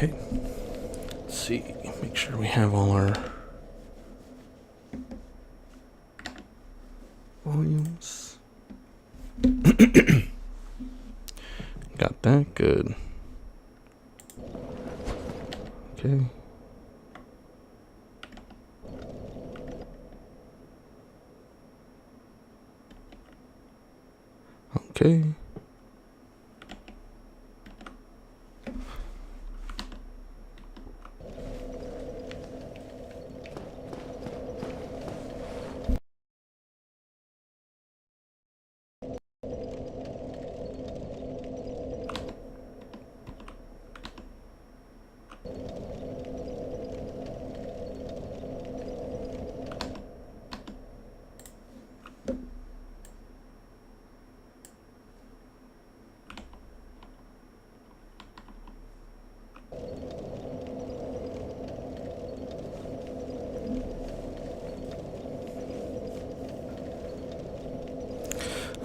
Okay. Let's see. Make sure we have all our volumes. Got that. Good. Okay. Okay.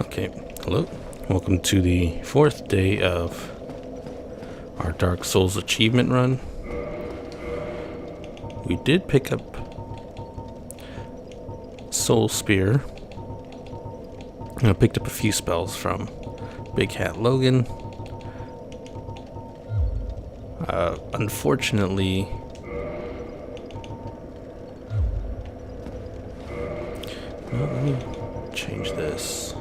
Okay, hello. Welcome to the 4th day of our Dark Souls achievement run. We did pick up Soul Spear. I picked up a few spells from Big Hat Logan. Unfortunately, well, let me change this.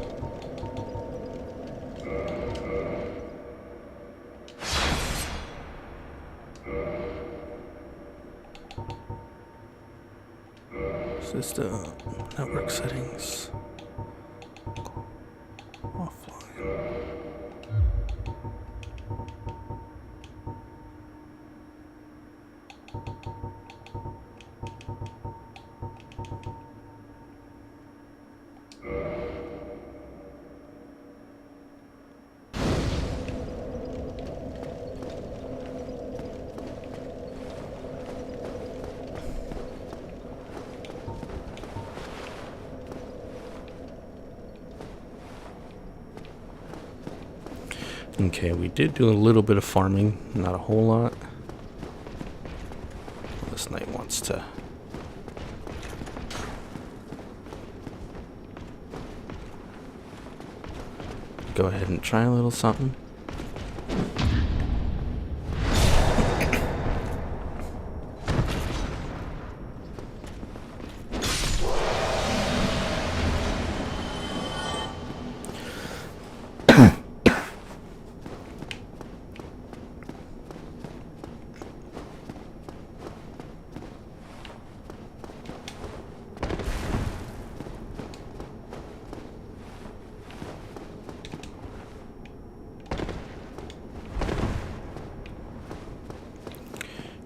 System network settings offline. Okay, we did do a little bit of farming, not a whole lot. This knight wants to go ahead and try a little something.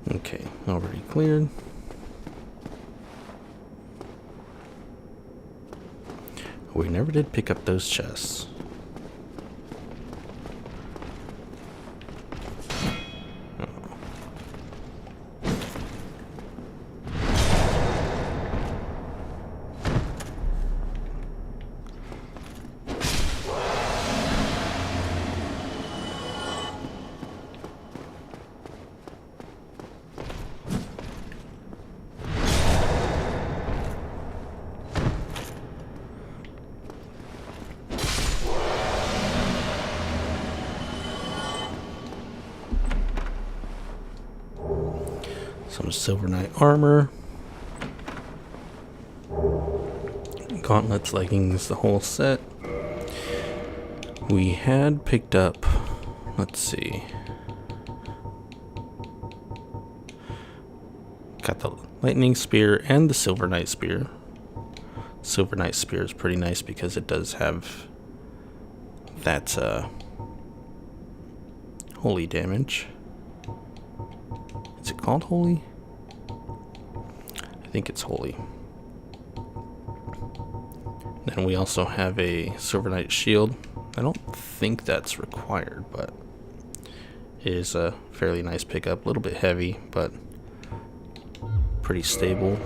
Okay, already cleared. We never did pick up those chests. Some Silver Knight armor, gauntlets, leggings, the whole set. We had picked up, let's see, got the lightning spear and the Silver Knight spear. Silver Knight spear is pretty nice because it does have that holy damage. Is it called holy? I think it's holy. Then we also have a Silver Knight shield. I don't think that's required, but it is a fairly nice pickup. A little bit heavy, but pretty stable.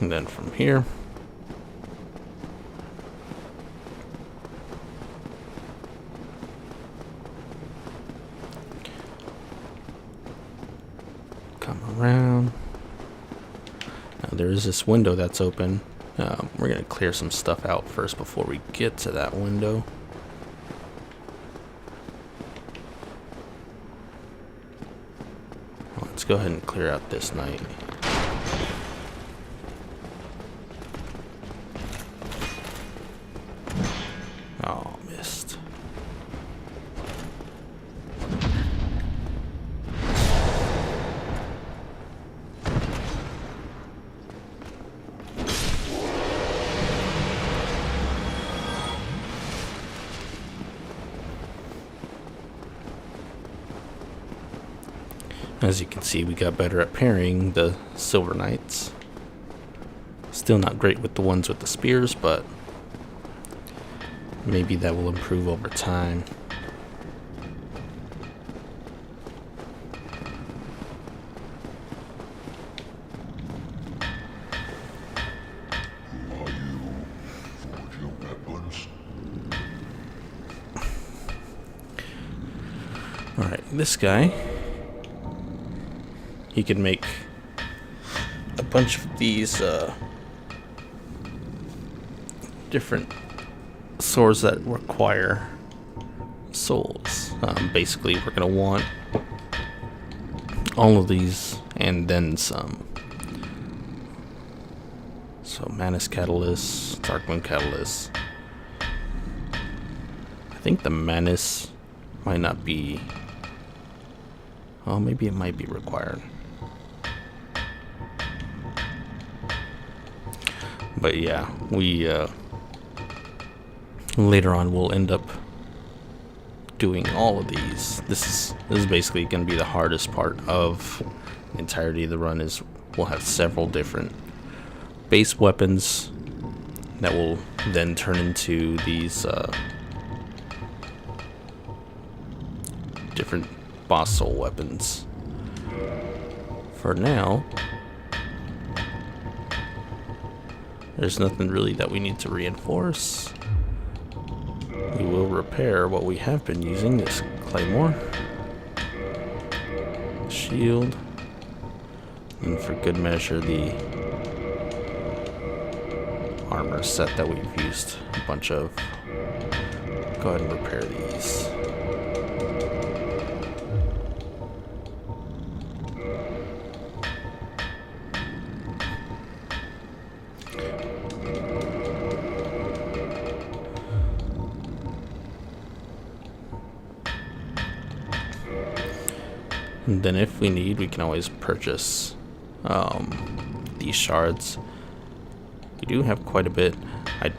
And then from here, come around. Now there is this window that's open. We're gonna clear some stuff out first before we get to that window. Let's go ahead and clear out this night. Oh, missed. As you can see, we got better at parrying the Silver Knights. Still not great with the ones with the spears, but maybe that will improve over time. Alright, this guy, he can make a bunch of these different swords that require souls. Basically, we're going to want all of these and then some. So, Manus Catalyst, Darkmoon Catalyst. I think the Manus might not be... Oh, maybe it might be required. But yeah, we later on we'll end up doing all of these. This is basically going to be the hardest part of the entirety of the run. Is we'll have several different base weapons that will then turn into these different boss soul weapons. For now, there's nothing really that we need to reinforce. We will repair what we have been using, this claymore, shield, and for good measure the armor set that we've used a bunch of. Go ahead and repair these. And then if we need, we can always purchase these shards. We do have quite a bit. I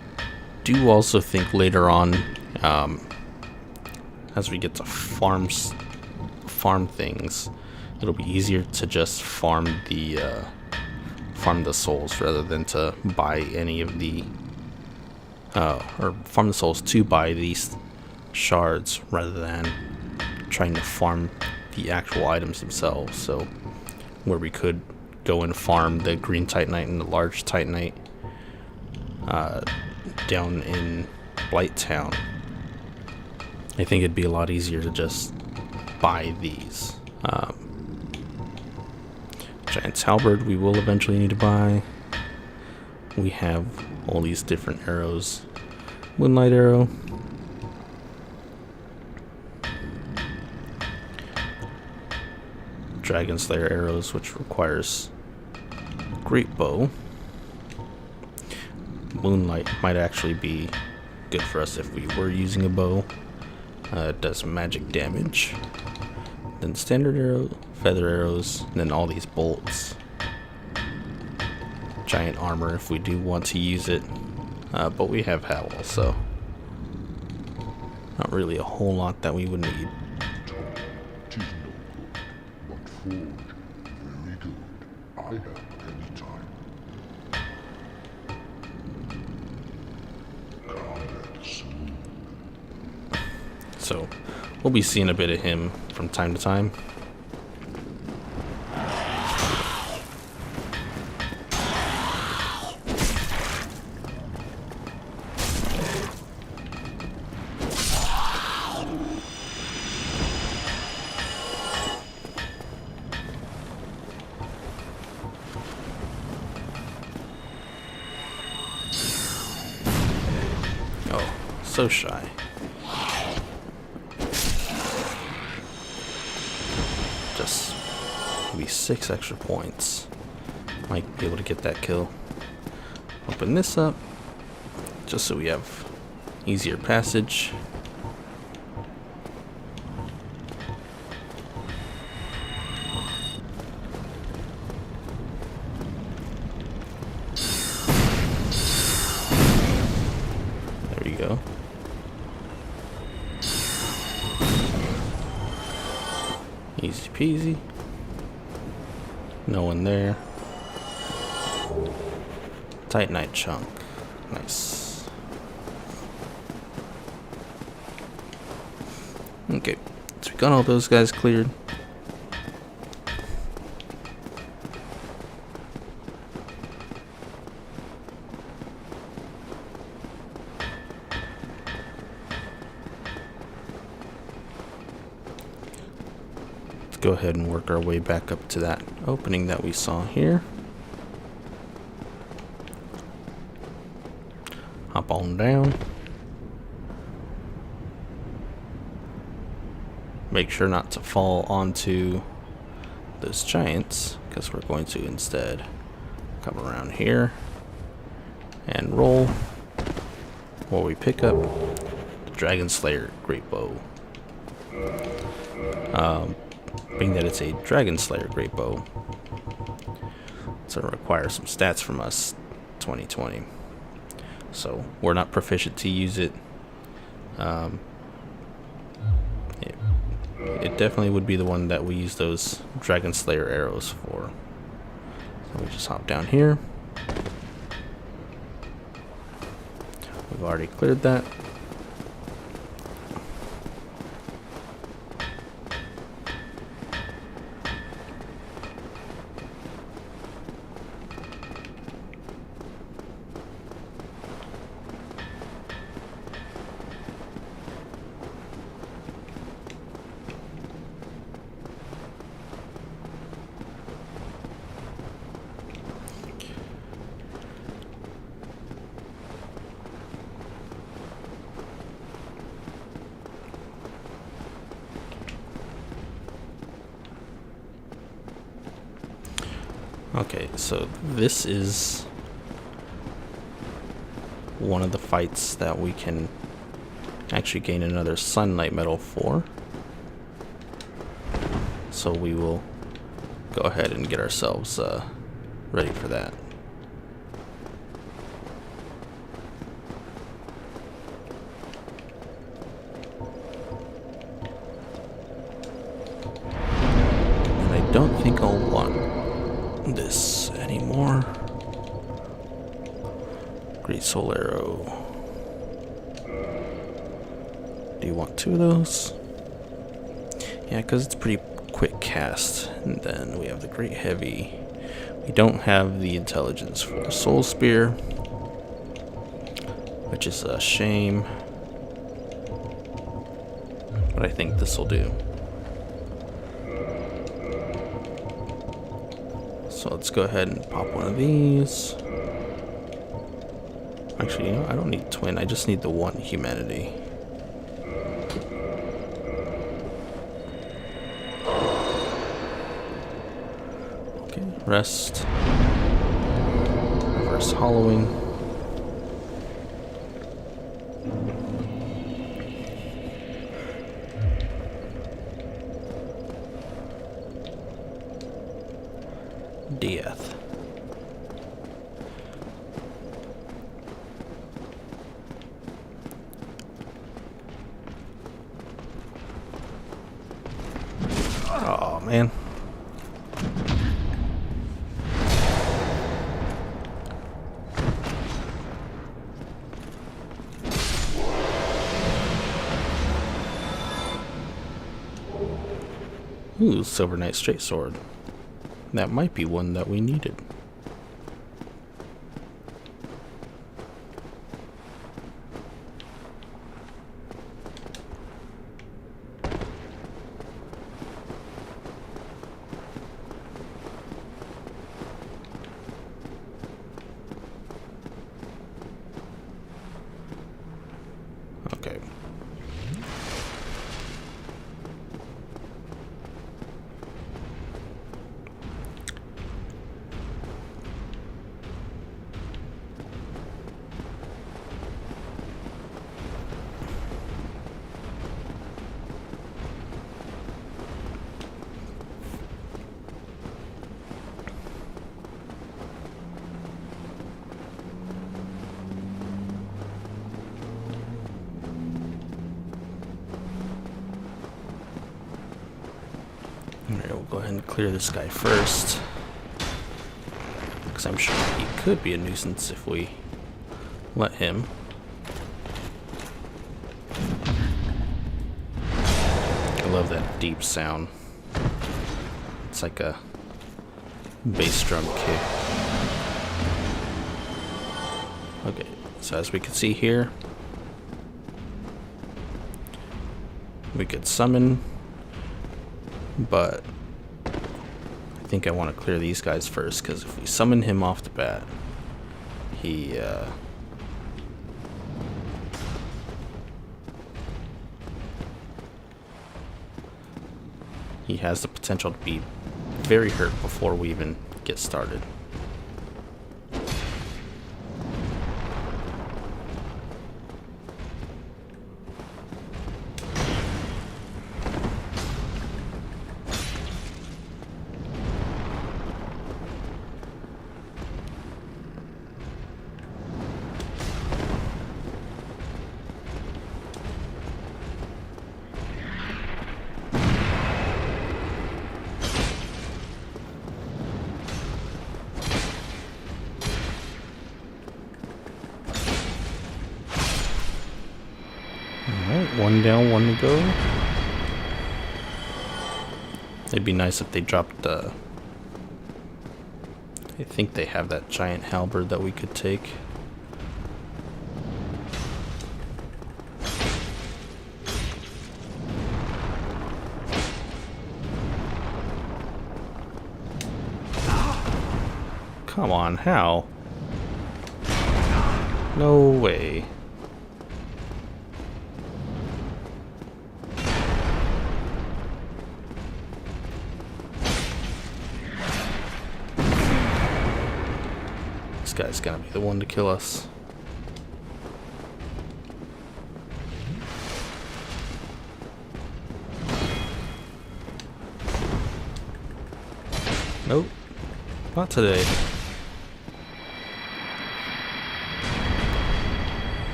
do also think later on, as we get to farm things, it'll be easier to just farm the souls rather than to buy any of the or farm the souls to buy these shards rather than trying to farm the actual items themselves. So where we could go and farm the green titanite and the large titanite down in Blighttown, I think it'd be a lot easier to just buy these. Giant's Halberd we will eventually need to buy. We have all these different arrows. Moonlight arrow. Dragon Slayer arrows, which requires great bow. Moonlight might actually be good for us if we were using a bow. It does magic damage. Then standard arrow, feather arrows, and then all these bolts. Giant armor if we do want to use it. But we have Howl, so not really a whole lot that we would need. Very good. I have any time. Combat soon. So we'll be seeing a bit of him from time to time. Oh, so shy. Just maybe 6 extra points. Might be able to get that kill. Open this up, just so we have easier passage. There you go. Easy peasy. No one there. Titanite chunk. Nice. Okay, so we got all those guys cleared. Let's go ahead and work our way back up to that opening that we saw here. Hop on down. Make sure not to fall onto those giants, because we're going to instead come around here and roll while we pick up the Dragon Slayer Great Bow. Being that it's a Dragon Slayer Great Bow, it's going to require some stats from us 2020. So we're not proficient to use it. It definitely would be the one that we use those Dragon Slayer arrows for. So we just hop down here. We've already cleared that. Okay, so this is one of the fights that we can actually gain another Sunlight Medal for. So we will go ahead and get ourselves ready for that. And I don't think I'll want this anymore. Great Soul Arrow. Do you want 2 of those? Yeah, because it's pretty quick cast. And then we have the Great Heavy. We don't have the intelligence for the Soul Spear, which is a shame. But I think this will do. So let's go ahead and pop one of these. Actually, you know, I don't need twin, I just need the 1 humanity. Okay, rest. Reverse hollowing. Death. Oh man. Ooh, Silver Knight Straight Sword. That might be one that we needed. Okay. Alright, we'll go ahead and clear this guy first. Because I'm sure he could be a nuisance if we let him. I love that deep sound. It's like a bass drum kick. Okay, so as we can see here, we could summon, but I think I want to clear these guys first, because if we summon him off the bat, he has the potential to be very hurt before we even get started. Alright, one down, one to go. It'd be nice if they dropped I think they have that giant halberd that we could take. Come on, how? No way. This guy's gonna be the one to kill us. Nope, not today.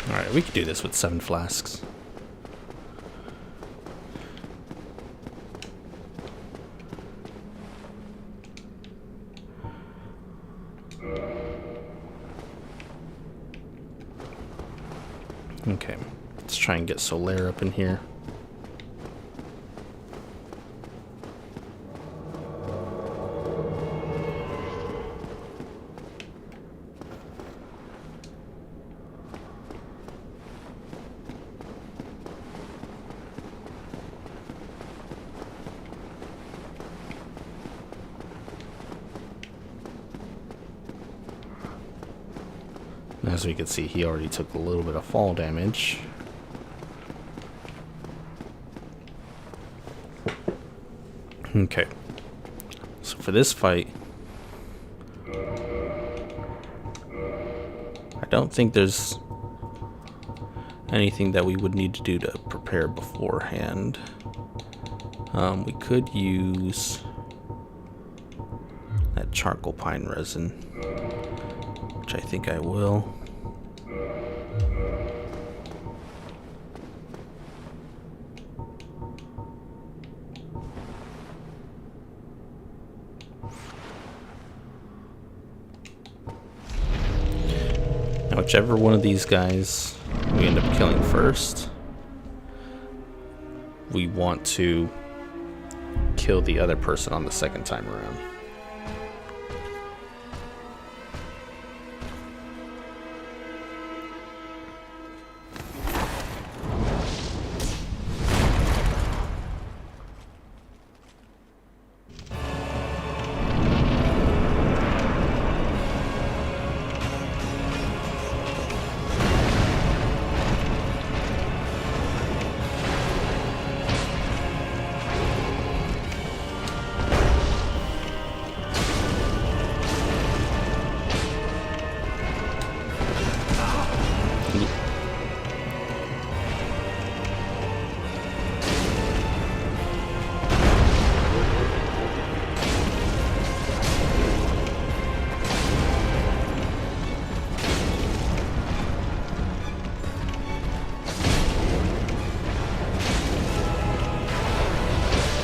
Alright, we could do this with 7 flasks. Okay, let's try and get Solaire up in here. As we can see, he already took a little bit of fall damage. Okay, so for this fight, I don't think there's anything that we would need to do to prepare beforehand. We could use that charcoal pine resin, which I think I will. Now, whichever one of these guys we end up killing first, we want to kill the other person on the second time around.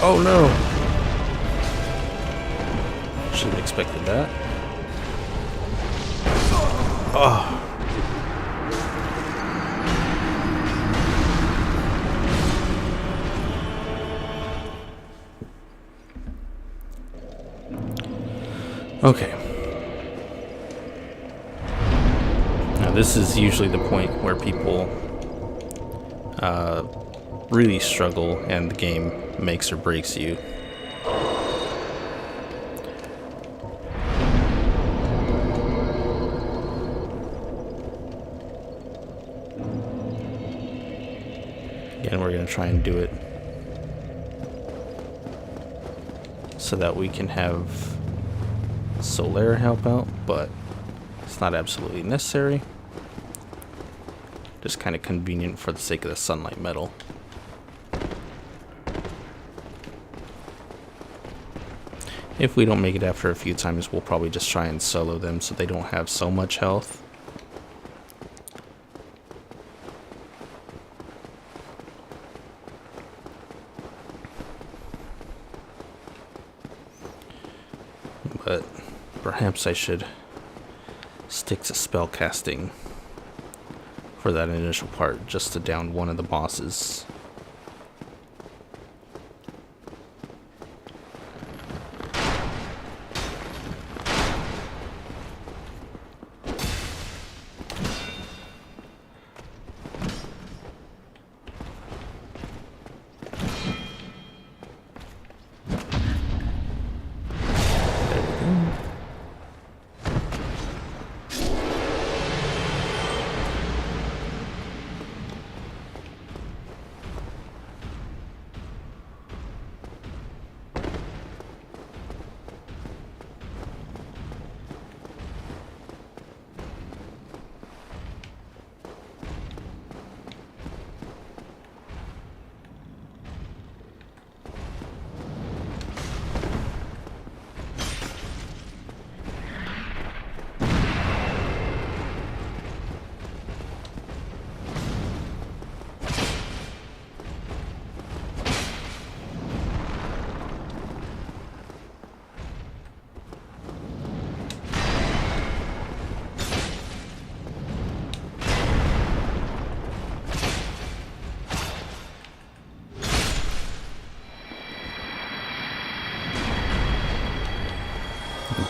Oh no! Shouldn't have expected that. Oh. Okay. Now this is usually the point where people really struggle and the game makes or breaks you. Again, we're going to try and do it so that we can have Solaire help out, but it's not absolutely necessary. Just kind of convenient for the sake of the sunlight metal. If we don't make it after a few times, we'll probably just try and solo them so they don't have so much health. But perhaps I should stick to spell casting for that initial part, just to down one of the bosses.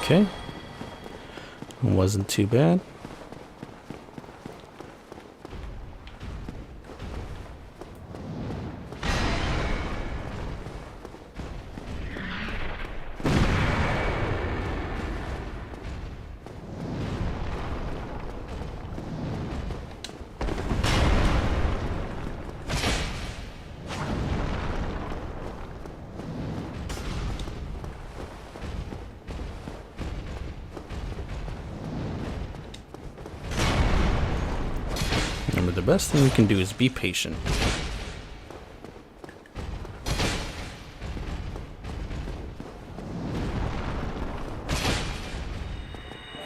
Okay, wasn't too bad. Remember, the best thing we can do is be patient.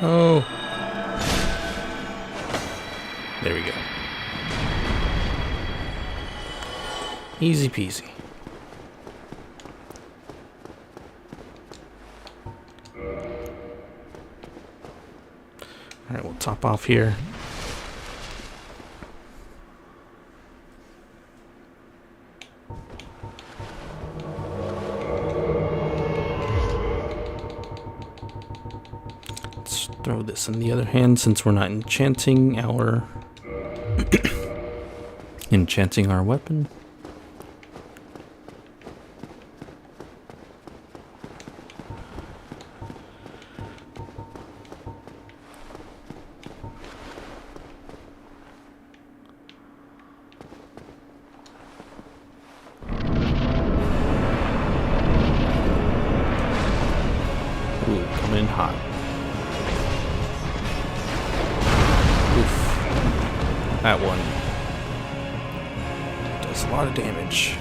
Oh. There we go. Easy peasy. Alright, we'll top off here. Throw this on the other hand, since we're not enchanting our weapon. Ooh, coming in hot. That one does a lot of damage.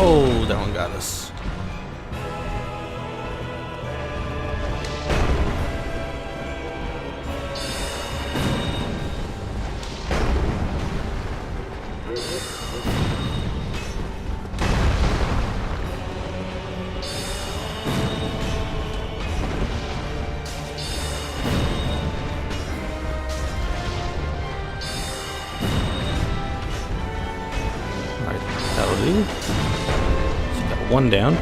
Oh, that one got us. Alright, that'll do. So got one down.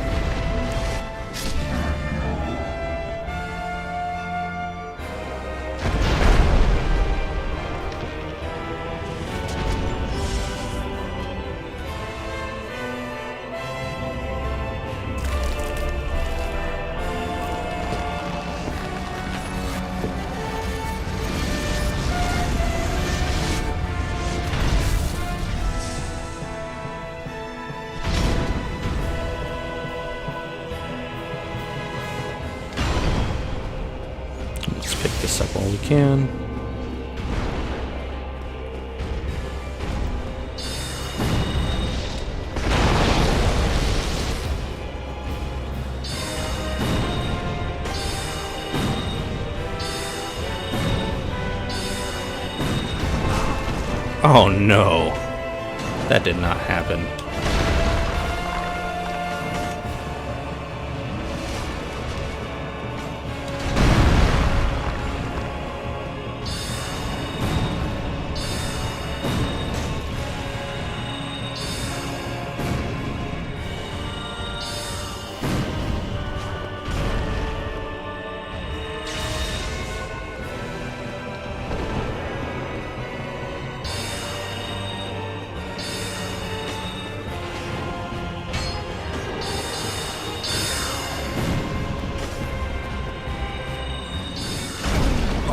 Let's pick this up while we can. Oh no, that did not happen.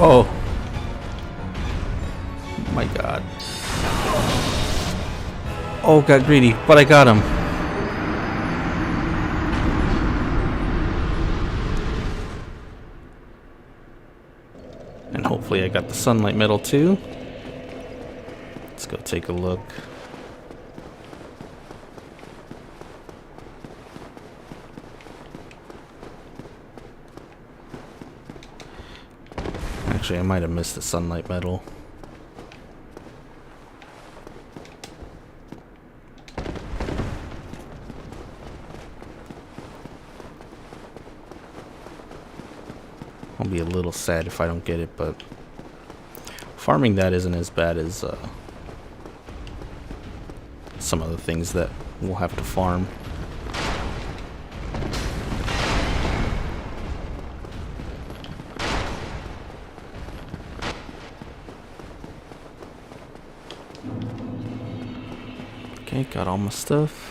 Oh my god. Oh, got greedy, but I got him. And hopefully I got the sunlight medal too. Let's go take a look. Actually, I might have missed the sunlight medal. I'll be a little sad if I don't get it, but farming that isn't as bad as some of the things that we'll have to farm. Okay, got all my stuff.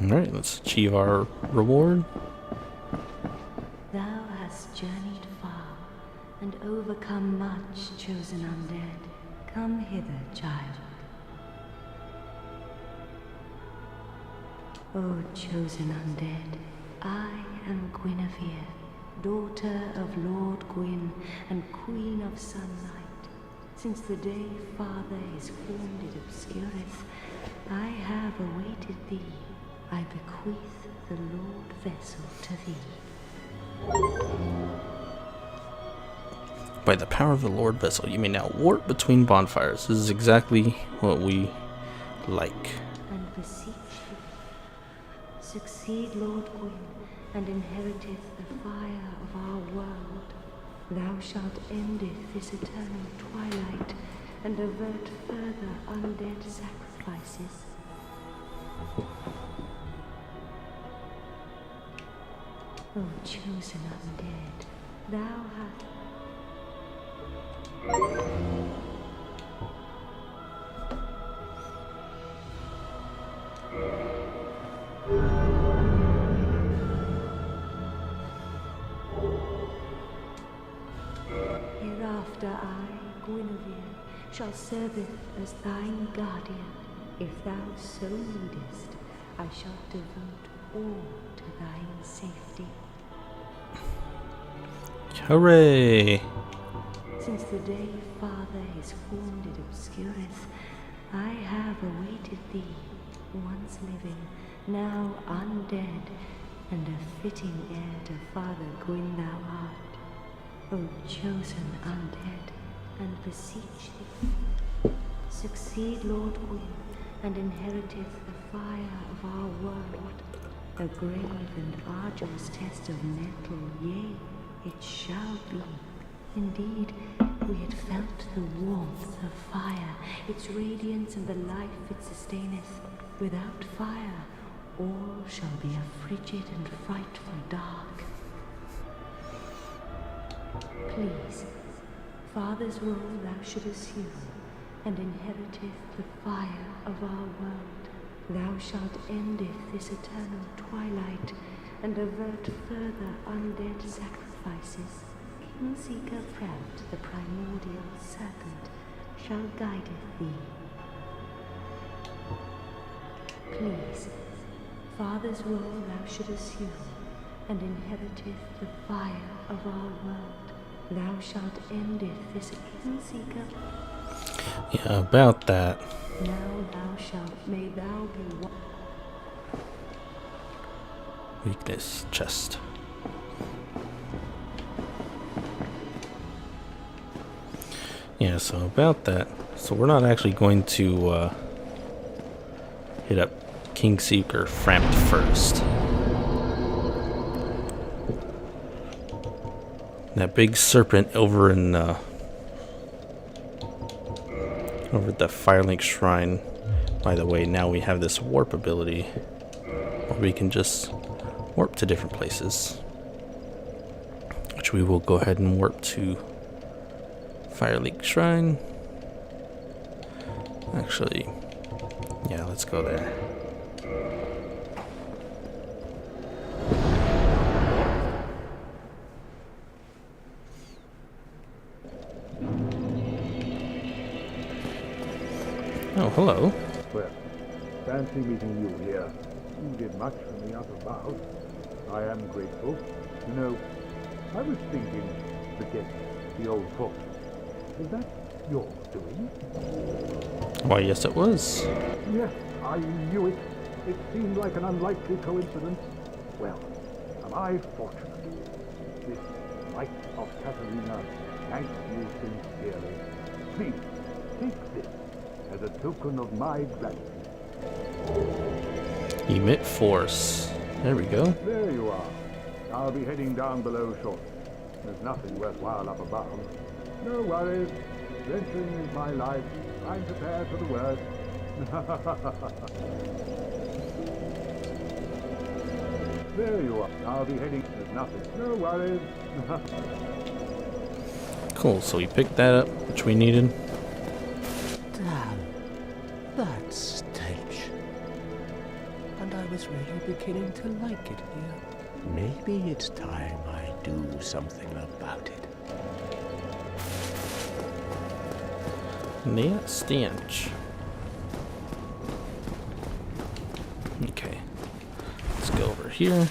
Alright, let's achieve our reward. Thou hast journeyed far and overcome much, chosen undead. Come hither, child. O chosen undead, I am Guinevere, daughter of Lord Gwyn and Queen of Sunlight. Since the day Father is formed it obscureth, I have awaited thee. I bequeath the Lord Vessel to thee. By the power of the Lord Vessel, you may now warp between bonfires. This is exactly what we like. And beseech thee, succeed Lord Gwyn, and inheriteth the fire of our world. Thou shalt endeth this eternal twilight, and avert further undead sacrifices. O chosen undead, thou hast... Hereafter I, Guinevere, shall serveth as thine guardian. If thou so needest, I shall devote all to thine safety. Hooray! Since the day Father his form did obscureth, I have awaited thee, once living, now undead, and a fitting heir to Father Gwyn thou art. O chosen undead, and beseech thee, succeed Lord Gwyn, and inheriteth the fire of our world. A grave and arduous test of metal, yea, it shall be. Indeed, we had felt the warmth of fire, its radiance and the life it sustaineth. Without fire, all shall be a frigid and frightful dark. Please, Father's role thou should assume, and inheriteth the fire of our world. Thou shalt endeth this eternal twilight, and avert further undead sacrifices. Kingseeker Prout, the primordial serpent, shall guideth thee. Please, Father's role thou should assume, and inheriteth the fire of our world. Thou shalt endeth this Kingseeker. Yeah, about that. Now thou shalt, may thou be one. Weakness, chest. Yeah, so about that. So we're not actually going to hit up Kingseeker Frampt first. That big serpent over in over at the Firelink Shrine. By the way, now we have this warp ability where we can just warp to different places, which we will go ahead and warp to Firelink Shrine. Actually, yeah, let's go there. Oh, hello. Well, fancy meeting you here. You did much for me up above. I am grateful. You know, I was thinking, forget the old book. Is that your doing? Why, yes, it was. Yes, I knew it. It seemed like an unlikely coincidence. Well, am I fortunate? This light of Catalina thanks you sincerely. Please, take this as a token of my gratitude. Emit force. There we go. There you are. I'll be heading down below shortly. There's nothing worthwhile up above. No worries. Adventuring is my life. I'm prepared for the worst. There you are. I'll be heading. There's nothing. No worries. Cool, so we picked that up, which we needed. Damn, that stench. And I was really beginning to like it here. Maybe it's time I do something about it. Neat stench. Okay, let's go over here.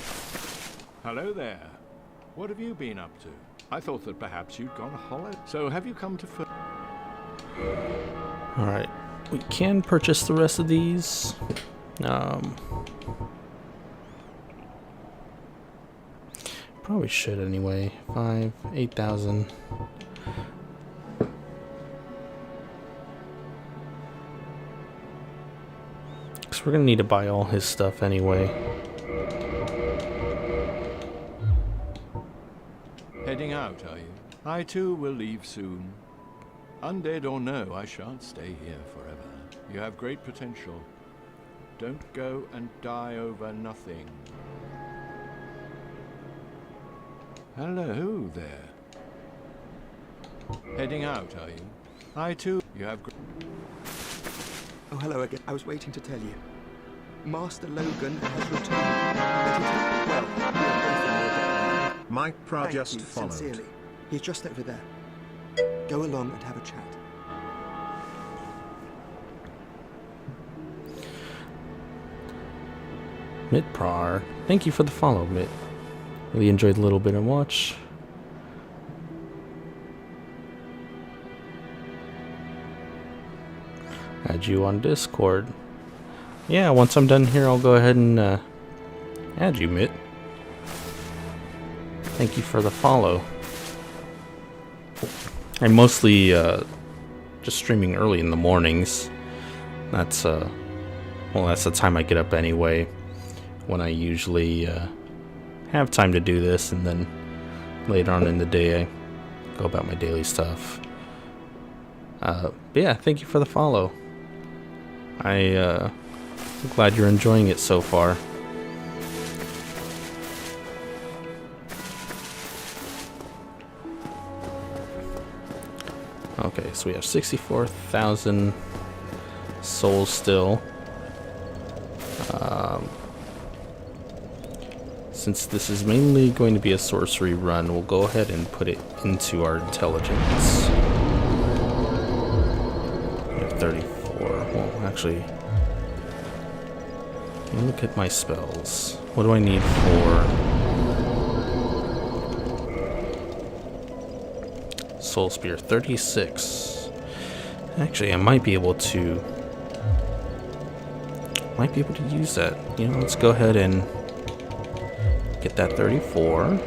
Hello there. What have you been up to? I thought that perhaps you'd gone holiday. So have you come to... Alright, we can purchase the rest of these. Probably should anyway. 8,000. Because we're going to need to buy all his stuff anyway. Heading out, are you? I too will leave soon. Undead or no, I shan't stay here forever. You have great potential. Don't go and die over nothing. Hello there. Heading out, are you? I too. You have. Oh, hello again. I was waiting to tell you. Master Logan has returned. Well, we are both in your debt. Mike Pra Thank just you, followed. sincerely. He's just over there. Go along and have a chat. Mitt Prar, thank you for the follow, Mitt. Really enjoyed the little bit of watch. Add you on Discord. Yeah, once I'm done here, I'll go ahead and add you, Mitt. Thank you for the follow. I'm mostly just streaming early in the mornings. That's well, that's the time I get up anyway. When I usually have time to do this, and then later on in the day I go about my daily stuff. But yeah, thank you for the follow. I'm glad you're enjoying it so far. Okay, so we have 64,000 souls still. Since this is mainly going to be a sorcery run, we'll go ahead and put it into our intelligence. We have 34. Well, actually, let me look at my spells. What do I need for Soul Spear? 36. Actually, I might be able to use that. You know, let's go ahead and get that 34.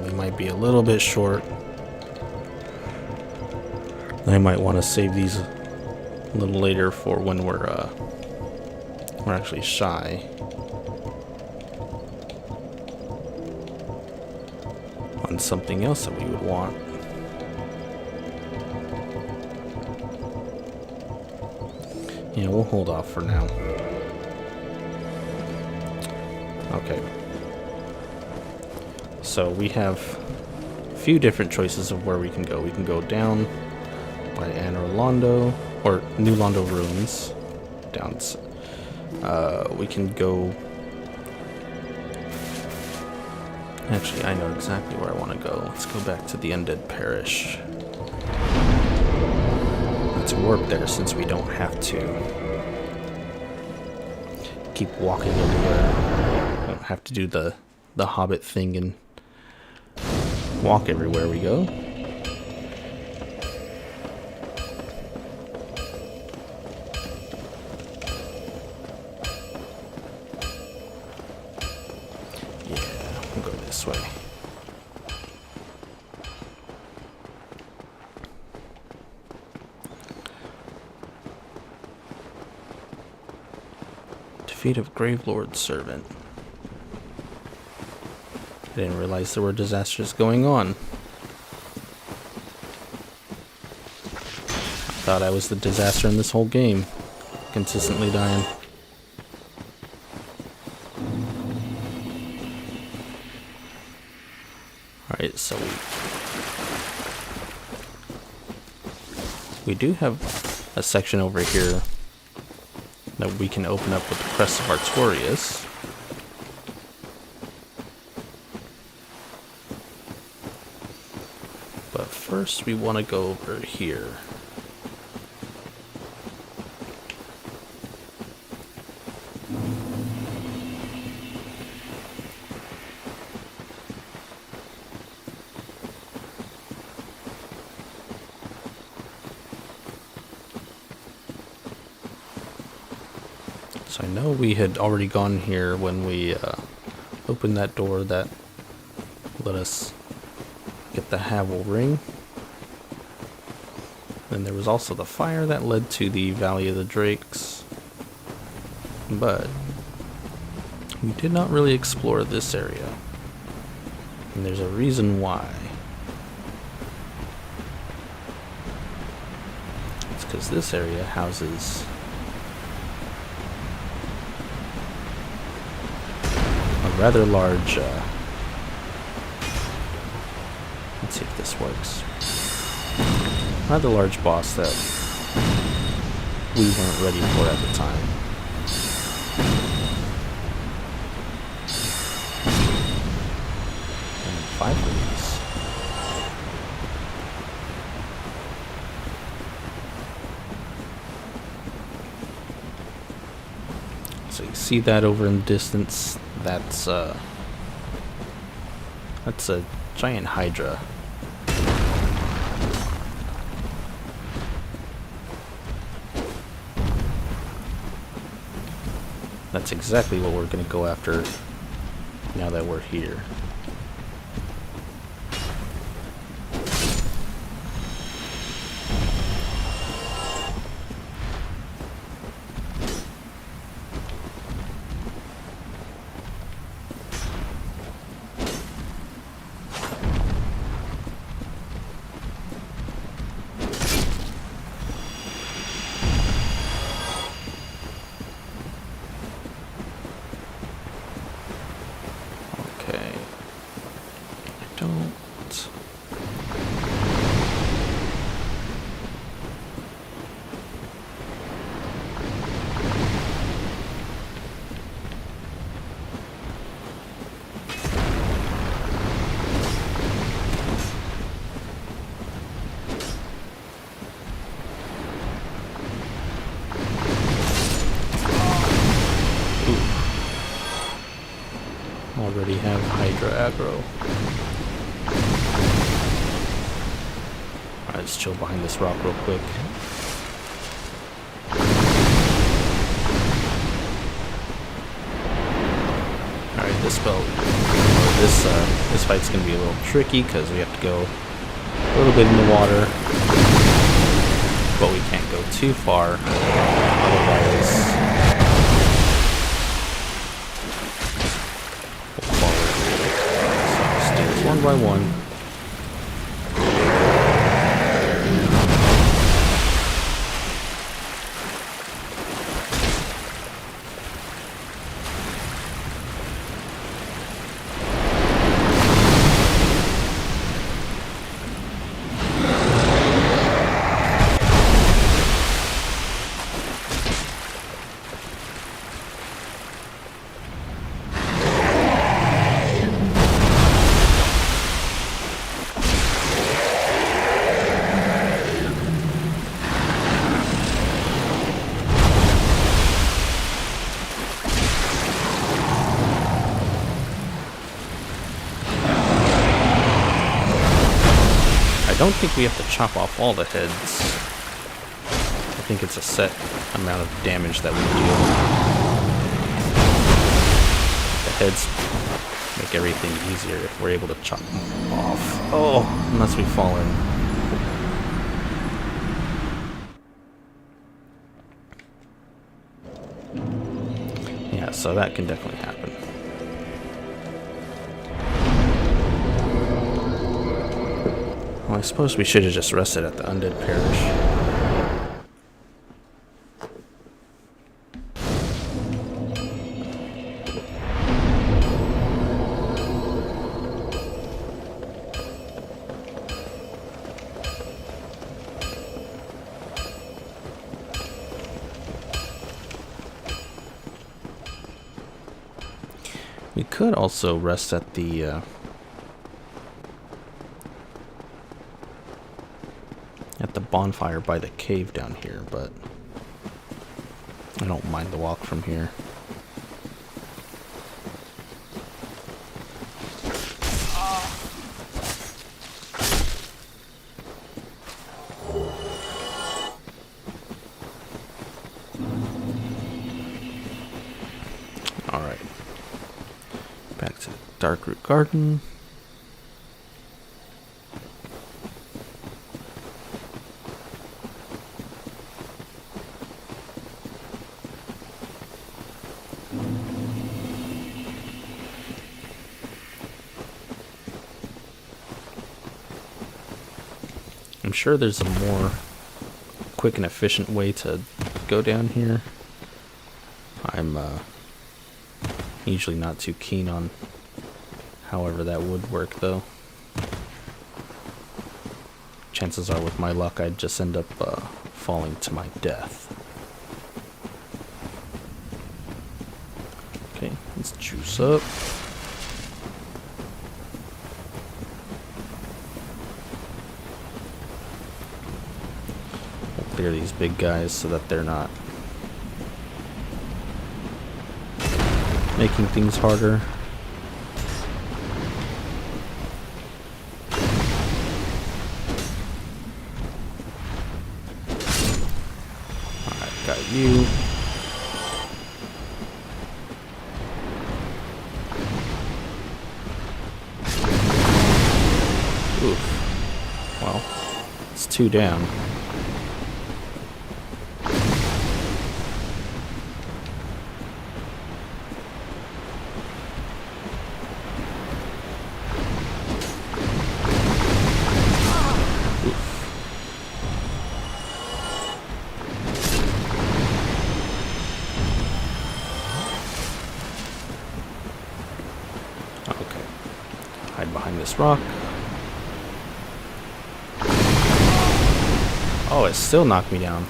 We might be a little bit short. I might want to save these a little later for when we're actually shy. On something else that we would want. Yeah, we'll hold off for now. Okay. So we have a few different choices of where we can go. We can go down by Anor Londo, or New Londo Ruins. Down. We can go. Actually, I know exactly where I want to go. Let's go back to the Undead Parish. Let's warp there since we don't have to keep walking everywhere. We don't have to do the Hobbit thing and walk everywhere we go. Yeah, we'll go this way. Defeat of Gravelord's servant. I didn't realize there were disasters going on. I thought I was the disaster in this whole game. Consistently dying. Alright, so we do have a section over here that we can open up with the Crest of Artorias. But first we want to go over here. So I know we had already gone here when we opened that door that let us get the Havel ring. Then there was also the fire that led to the Valley of the Drakes. But we did not really explore this area. And there's a reason why. It's because this area houses rather large, let's see if this works. Rather large boss that we weren't ready for at the time. And 5 of these. So you see that over in the distance? That's a giant Hydra. That's exactly what we're going to go after now that we're here. Already have Hydra aggro. Alright, let's chill behind this rock real quick. Alright, this fight's gonna be a little tricky because we have to go a little bit in the water, but we can't go too far, otherwise one by one. I don't think we have to chop off all the heads. I think it's a set amount of damage that we deal. The heads make everything easier if we're able to chop them off. Oh, unless we fall in. Yeah, so that can definitely happen. Well, I suppose we should have just rested at the Undead Parish. We could also rest at the bonfire by the cave down here, but I don't mind the walk from here. Alright. Back to the Darkroot Garden. I'm sure there's a more quick and efficient way to go down here. I'm Usually not too keen on however that would work, though. Chances are, with my luck, I'd just end up falling to my death. Okay, let's juice up. We'll clear these big guys so that they're not making things harder. Alright, got you. Oof. Well, it's 2 down. Okay. Hide behind this rock. Oh, it still knocked me down.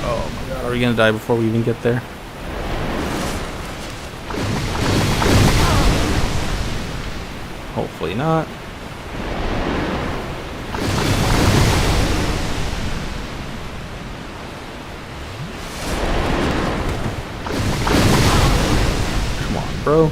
Oh my god, are we gonna die before we even get there? Hopefully not. Come on, bro.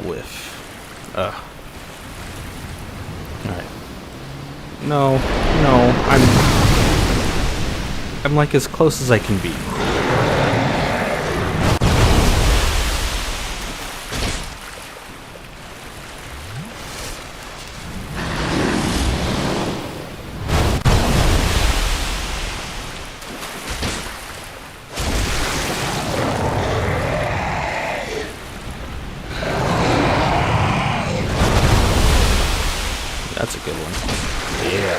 Whiff. Alright. No, I'm like as close as I can be. That's a good one. Yeah.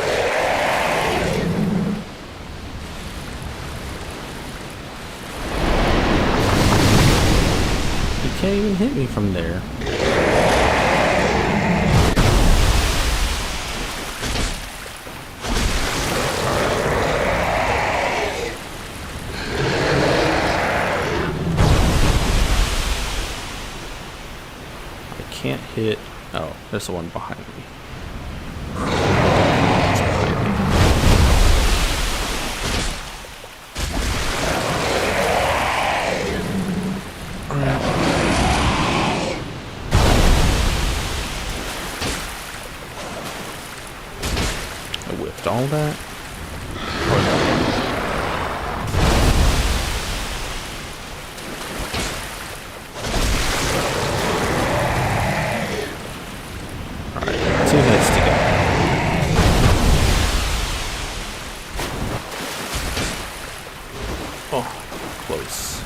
You can't even hit me from there. I can't hit. Oh, there's the one behind me. I whiffed all that. Alright, 2 hits to go. Oh, close.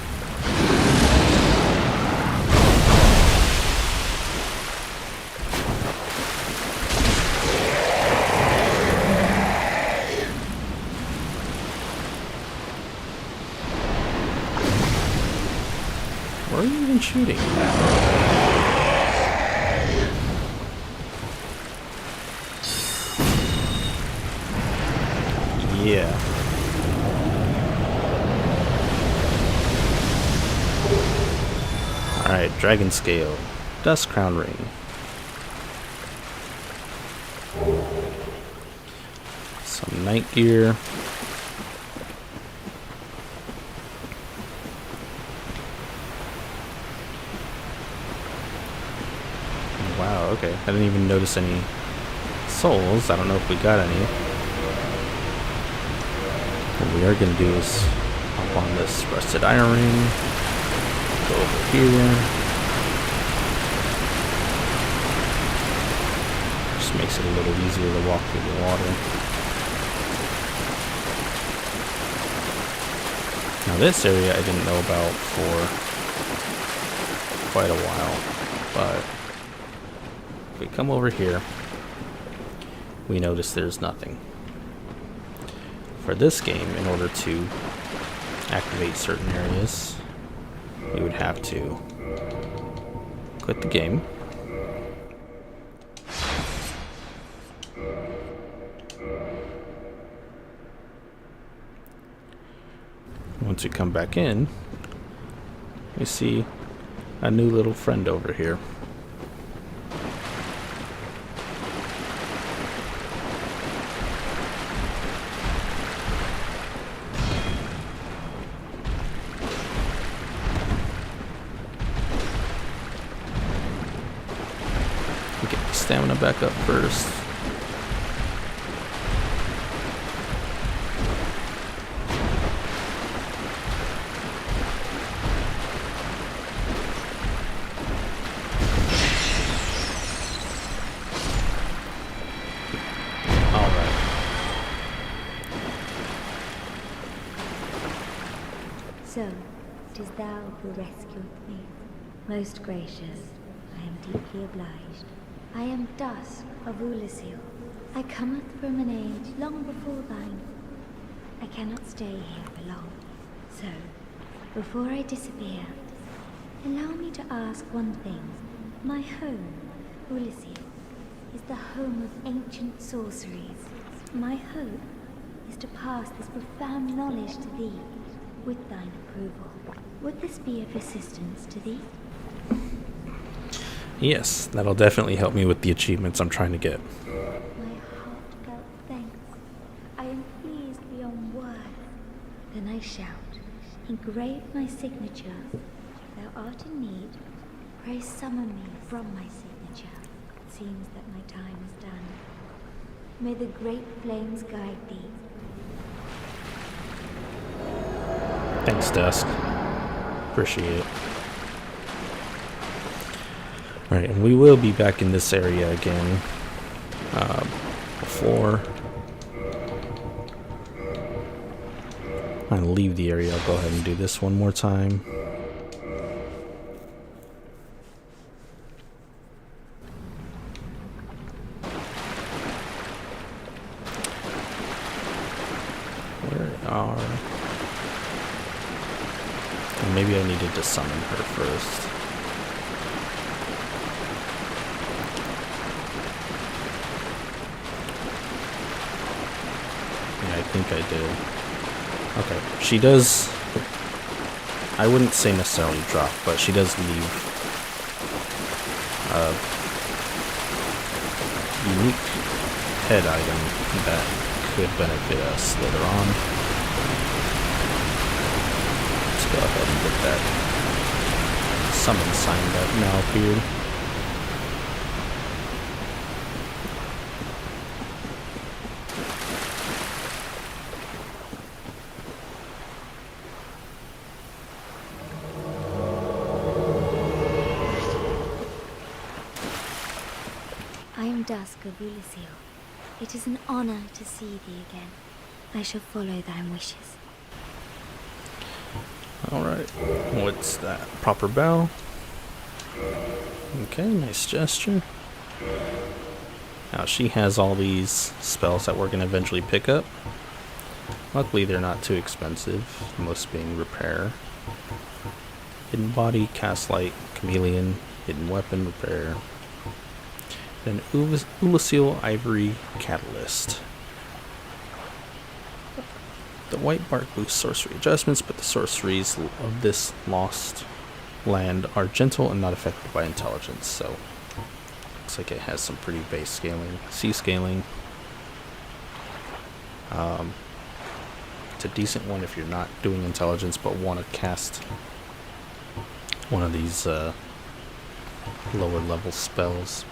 Where are you even shooting? Yeah. Alright, Dragon Scale. Dust Crown Ring. Some night gear. Wow, okay. I didn't even notice any souls. I don't know if we got any. What we are going to do is hop on this rusted iron ring. Go over here. Just makes it a little easier to walk through the water. this area I didn't know about for quite a while, but if we come over here, we notice there's nothing. For this game, in order to activate certain areas, you would have to quit the game. Once we come back in, we see a new little friend over here. We get the stamina back up first. So, it is thou who rescued me. Most gracious, I am deeply obliged. I am Dusk of Ulasil. I cometh from an age long before thine. I cannot stay here for long. So, before I disappear, allow me to ask one thing. My home, Ulasil, is the home of ancient sorceries. My hope is to pass this profound knowledge to thee, with thine approval. Would this be of assistance to thee? Yes, that'll definitely help me with the achievements I'm trying to get. My heartfelt thanks. I am pleased beyond words. Then I shout, engrave my signature. Thou art in need. Pray summon me from my signature. It seems that my time is done. May the great flames guide thee. Thanks, Dusk. Appreciate it. Alright, and we will be back in this area again. Before I leave the area, I'll go ahead and do this one more time. Where are... Maybe I needed to summon her first. Yeah, I think I did. Okay, she does... I wouldn't say necessarily drop, but she does leave a unique head item that could benefit us later on. Go ahead and get that summon sign that now appeared. I am Dusk of Ulasil. It is an honor to see thee again. I shall follow thy wishes. Alright, what's that? Proper bow. Okay, nice gesture. Now she has all these spells that we're going to eventually pick up. Luckily they're not too expensive, most being repair. Hidden body, cast light, chameleon, hidden weapon, repair. Then Ulasil ivory catalyst. The white bark boosts sorcery adjustments, but the sorceries of this lost land are gentle and not affected by intelligence, so looks like it has some pretty base scaling. C scaling. It's a decent one if you're not doing intelligence but want to cast one of these lower level spells.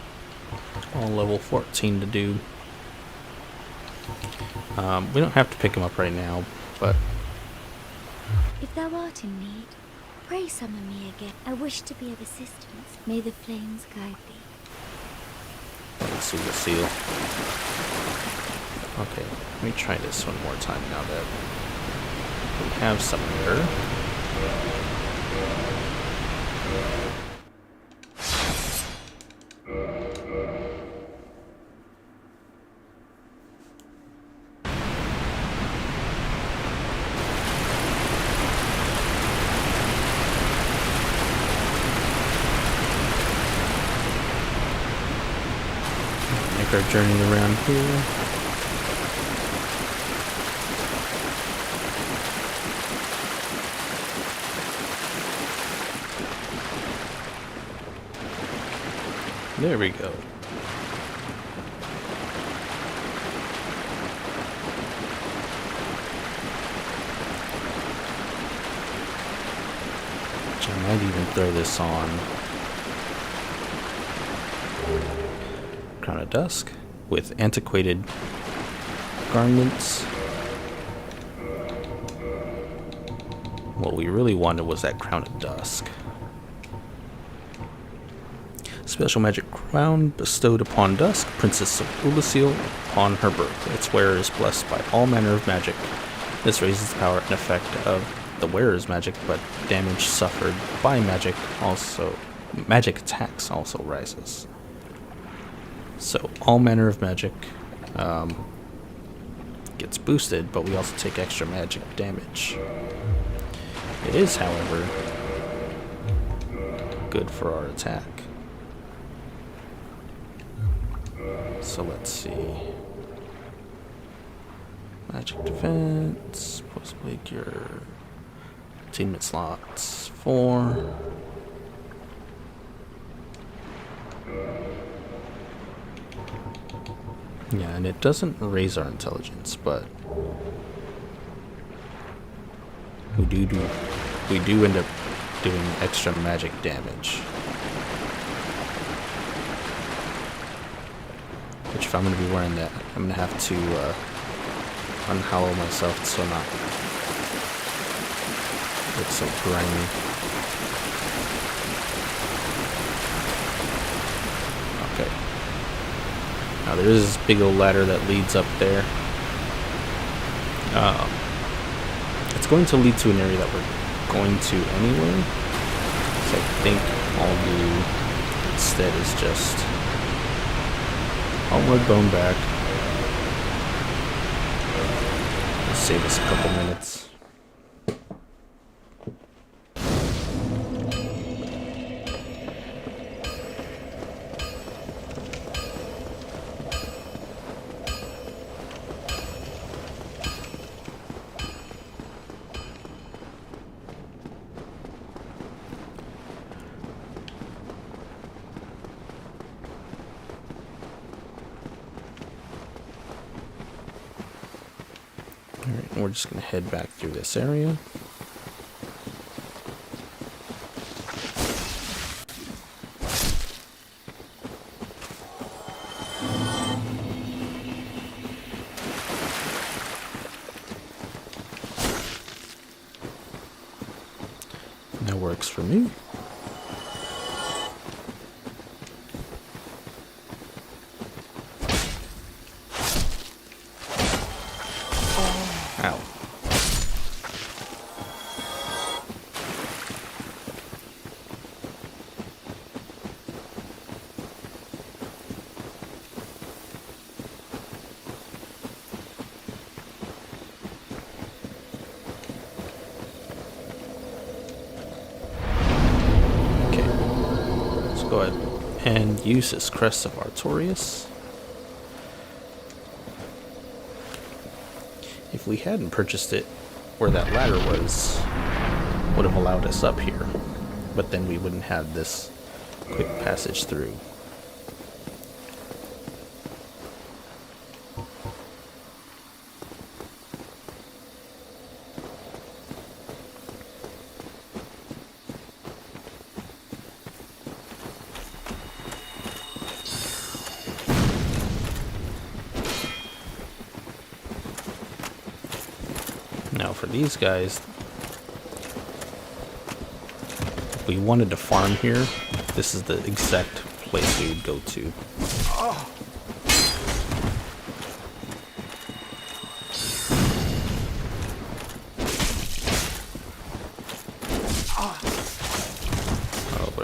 All level 14 to do. We don't have to pick him up right now, but... If thou art in need, pray summon me again. I wish to be of assistance. May the flames guide thee. Let's see the seal. Okay, let me try this one more time now that we have somewhere. Make our journey around here. There we go. Which I might even throw this on. Crown of Dusk with antiquated garments. What we really wanted was that Crown of Dusk. Special magic crown bestowed upon Dusk, Princess of Ulasil, upon her birth. Its wearer is blessed by all manner of magic. This raises the power and effect of the wearer's magic, but damage suffered by magic attacks also rises. So all manner of magic gets boosted, but we also take extra magic damage. It is, however, good for our attack. So let's see. Magic defense, possibly cure. Attainment slots 4. Yeah, and it doesn't raise our intelligence, but we do end up doing extra magic damage. Which, if I'm going to be wearing that, I'm going to have to unhallow myself so not look so grimy. Okay. Now there is this big old ladder that leads up there. It's going to lead to an area that we're going to anyway. So I think all I'll do instead is just Homeward Bone back. It'll save us a couple minutes. Alright, we're just going to head back through this area. That works for me. Ow. Okay. Let's go ahead and use this Crest of Artorias. If we hadn't purchased it where that ladder was, would have allowed us up here, but then we wouldn't have this quick passage through. Now for these guys, if we wanted to farm here, this is the exact place we would go to.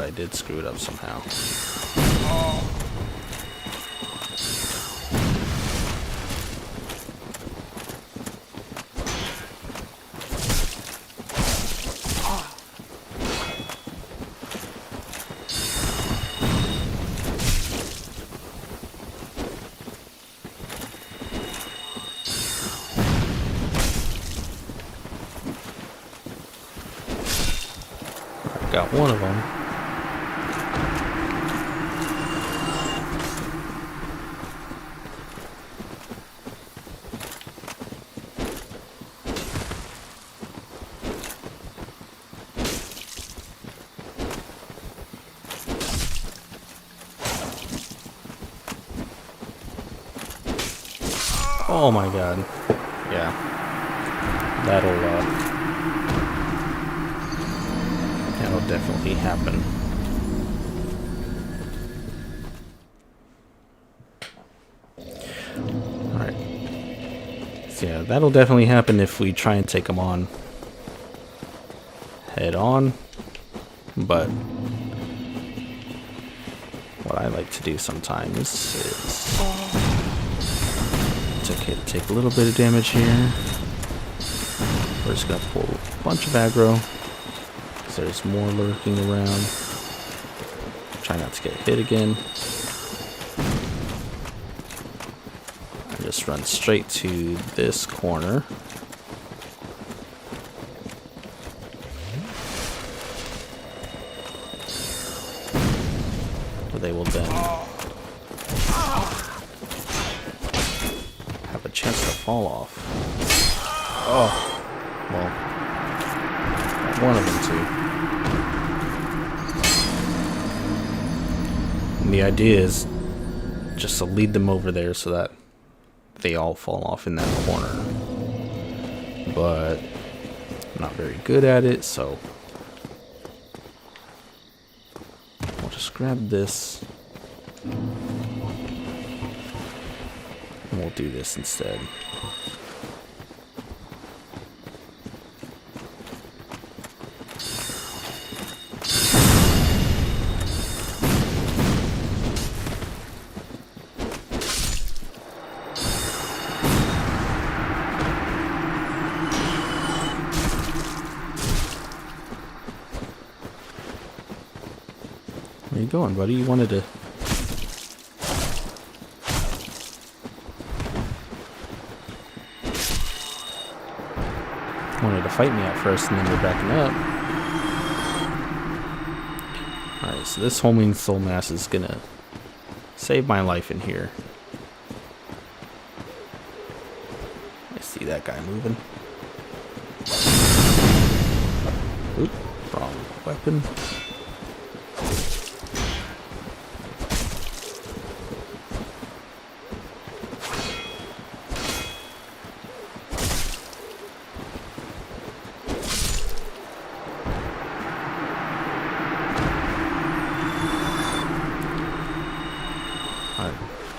I did screw it up somehow. Got one of them. Oh my god. Yeah. That'll definitely happen. Alright. So yeah, that'll definitely happen if we try and take them on head on. But what I like to do sometimes is it's okay to take a little bit of damage here. We're just gonna pull a bunch of aggro. There's more lurking around. Try not to get hit again. And just run straight to this corner. Where they will then have a chance to fall off. Oh, well, one of them too. And the idea is just to lead them over there so that they all fall off in that corner. But I'm not very good at it, so I'll just grab this. And we'll do this instead. Where you going, buddy? You wanted to... fight me at first, and then you're backing up. Alright, so this homing soul mass is gonna save my life in here. I see that guy moving. Oop, wrong weapon.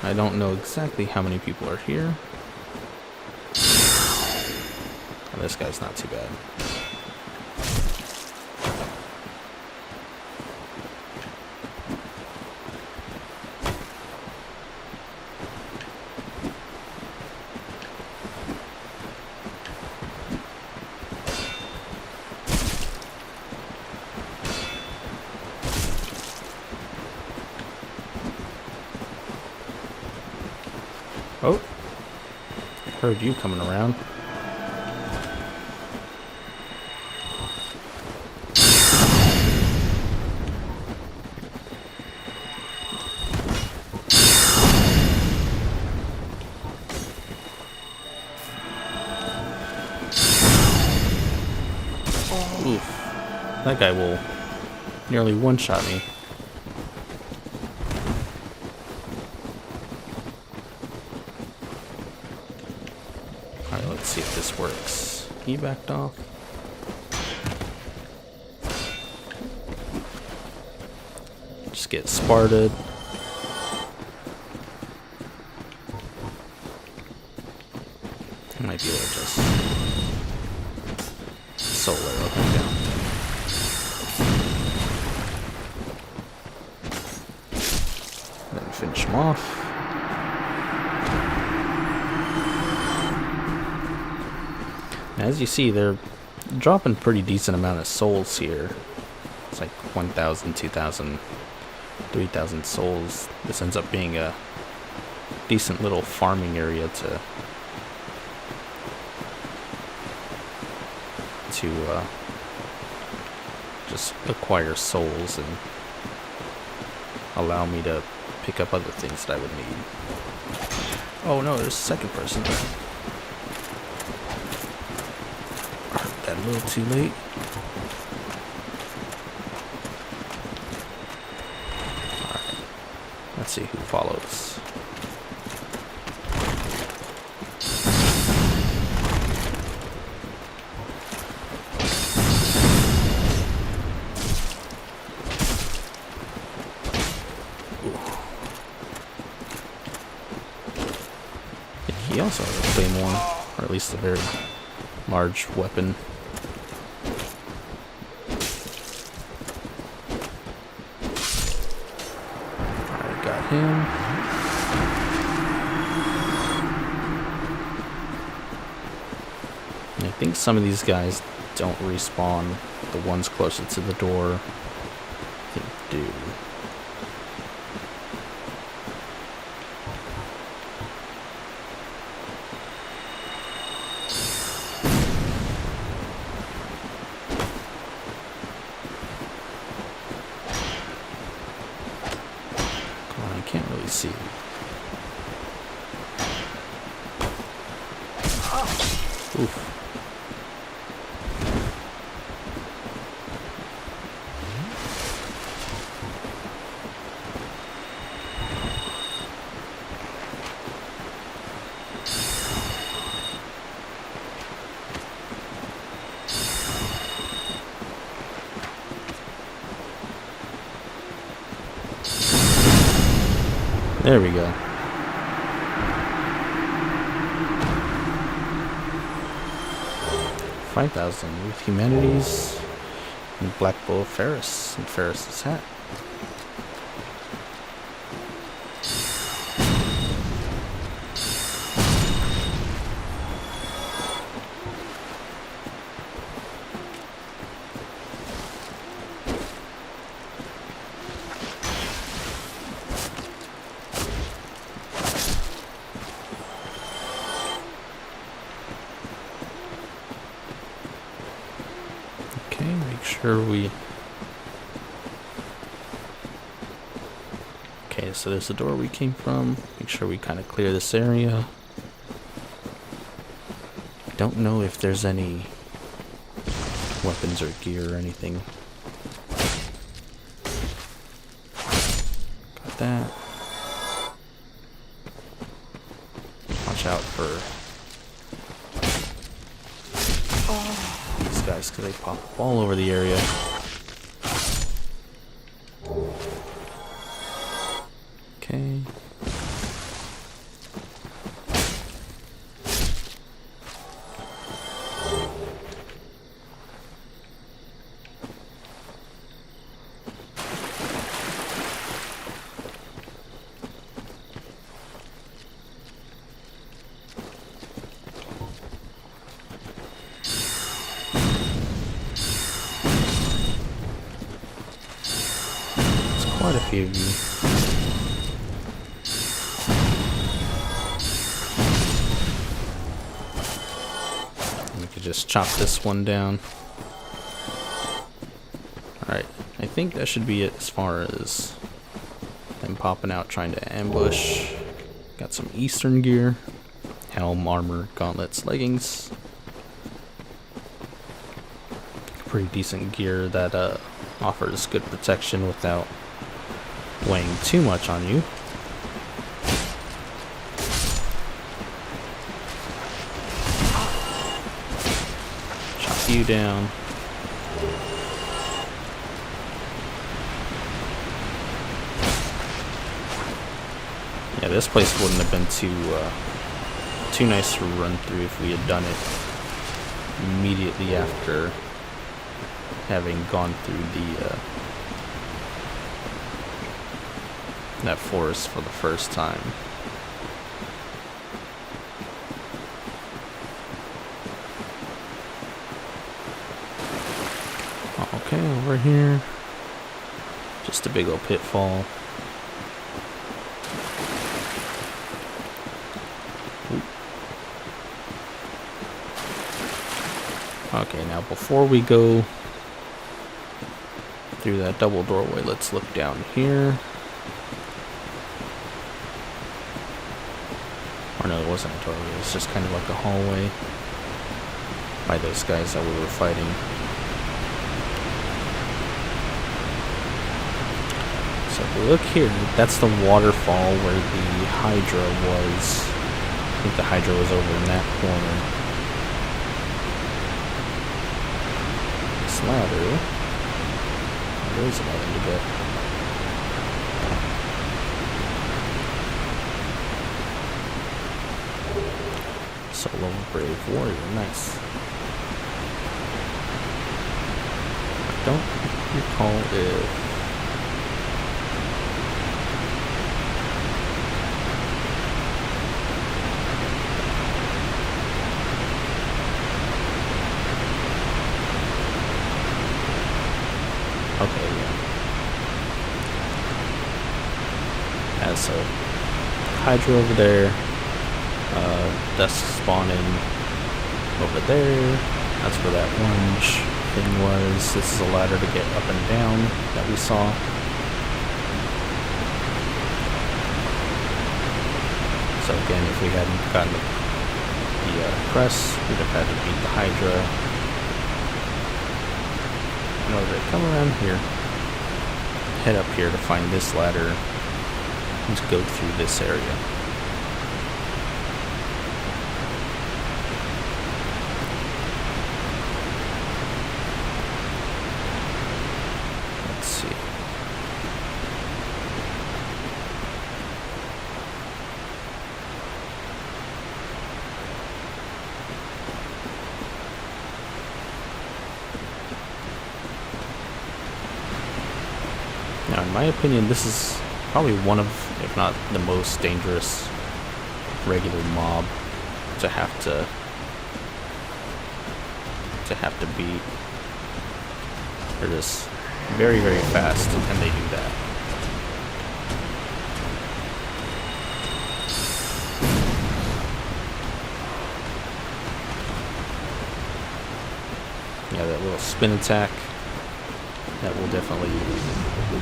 I don't know exactly how many people are here. Oh, this guy's not too bad. Oh, heard you coming around. Oof, that guy will nearly one-shot me. Let's see if this works. He backed off. Just get Sparted. I might be able to just solo him down. finish them off. As you see, they're dropping pretty decent amount of souls here. It's like 1,000, 2,000, 3,000 souls. This ends up being a decent little farming area to just acquire souls and allow me to pick up other things that I would need. Oh no, there's a second person. That a little too late. Alright. Let's see who follows. He also has a claymore, or at least a very large weapon. Alright, got him. And I think some of these guys don't respawn. The ones closer to the door, I think do. Can't really see. Oof. There we go. $5,000 with humanities and Black Bull Ferris and Ferris's hat. Make sure we... Okay, so there's the door we came from. Make sure we kind of clear this area. Don't know if there's any weapons or gear or anything. Got that. Watch out for these guys because they pop up all over the area. Okay. Quite a few of you. We could just chop this one down. Alright, I think that should be it as far as them popping out trying to ambush. Got some Eastern gear. Helm, armor, gauntlets, leggings. Pretty decent gear that offers good protection without weighing too much on you. Chop you down. Yeah, this place wouldn't have been too nice to run through if we had done it immediately after having gone through that forest for the first time. Okay, over here. Just a big old pitfall. Ooh. Okay, now before we go through that double doorway, let's look down here. Or no, it wasn't a doorway, it was just kind of like a hallway by those guys that we were fighting. So if we look here, that's the waterfall where the Hydra was. I think the Hydra was over in that corner. This ladder. Oh, there's another to get. Solo Brave Warrior, nice. I don't recall if... Okay, yeah. Yeah, so Hydra over there, Dusk spawning over there. That's where that orange thing was. This is a ladder to get up and down that we saw. So again, if we hadn't gotten the crest, we'd have had to beat the Hydra. In order to come around here, head up here to find this ladder and to go through this area. Let's see. Now, in my opinion, this is probably one of, if not the most dangerous regular mob to have to beat. They're just very, very fast, and they do that. Yeah, that little spin attack. That will definitely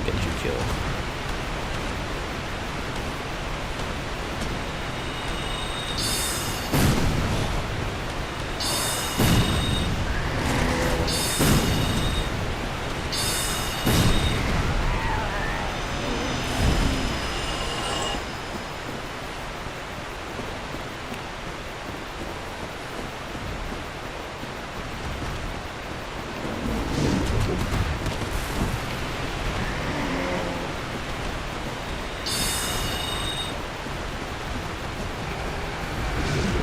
get you killed.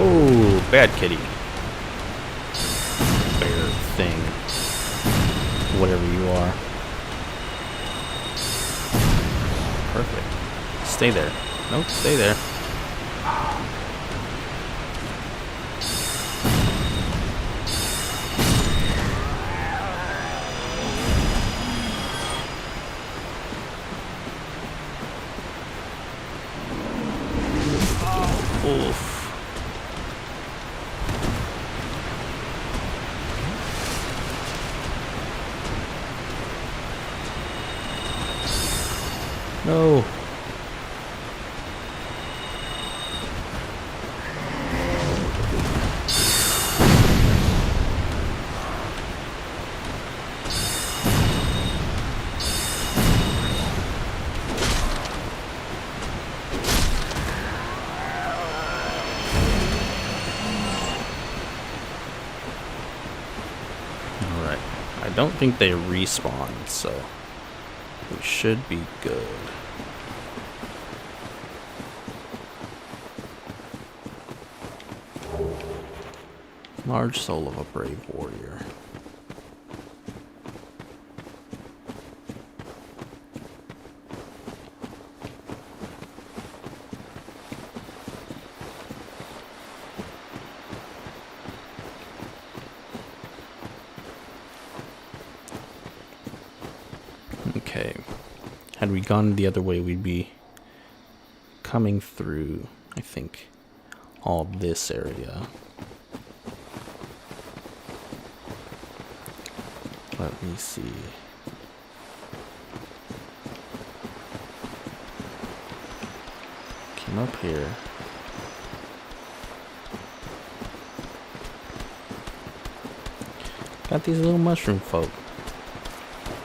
Oh, bad kitty. Bear thing. Whatever you are. Perfect. Stay there. Nope, stay there. Oof. No. Alright. I don't think they respawn, so we should be good. Large soul of a brave warrior. Okay. Had we gone the other way, we'd be coming through, I think, all this area. Let me see. Came up here. Got these little mushroom folk.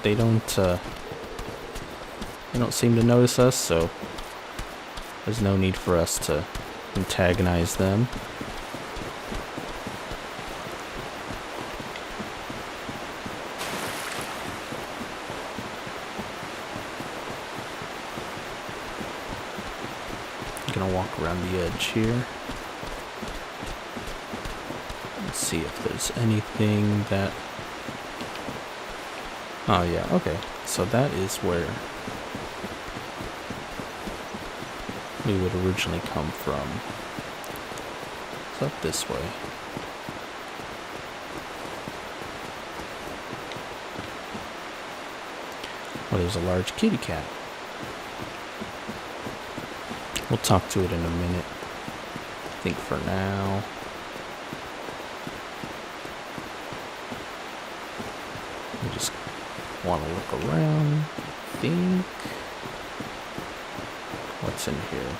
They don't seem to notice us, so there's no need for us to antagonize them. I'm gonna walk around the edge here. Let's see if there's anything that... Oh yeah, okay. So that is where we would originally come from. It's up this way. Oh, there's a large kitty cat. We'll talk to it in a minute. I think for now... we just want to look around. I think... what's in here?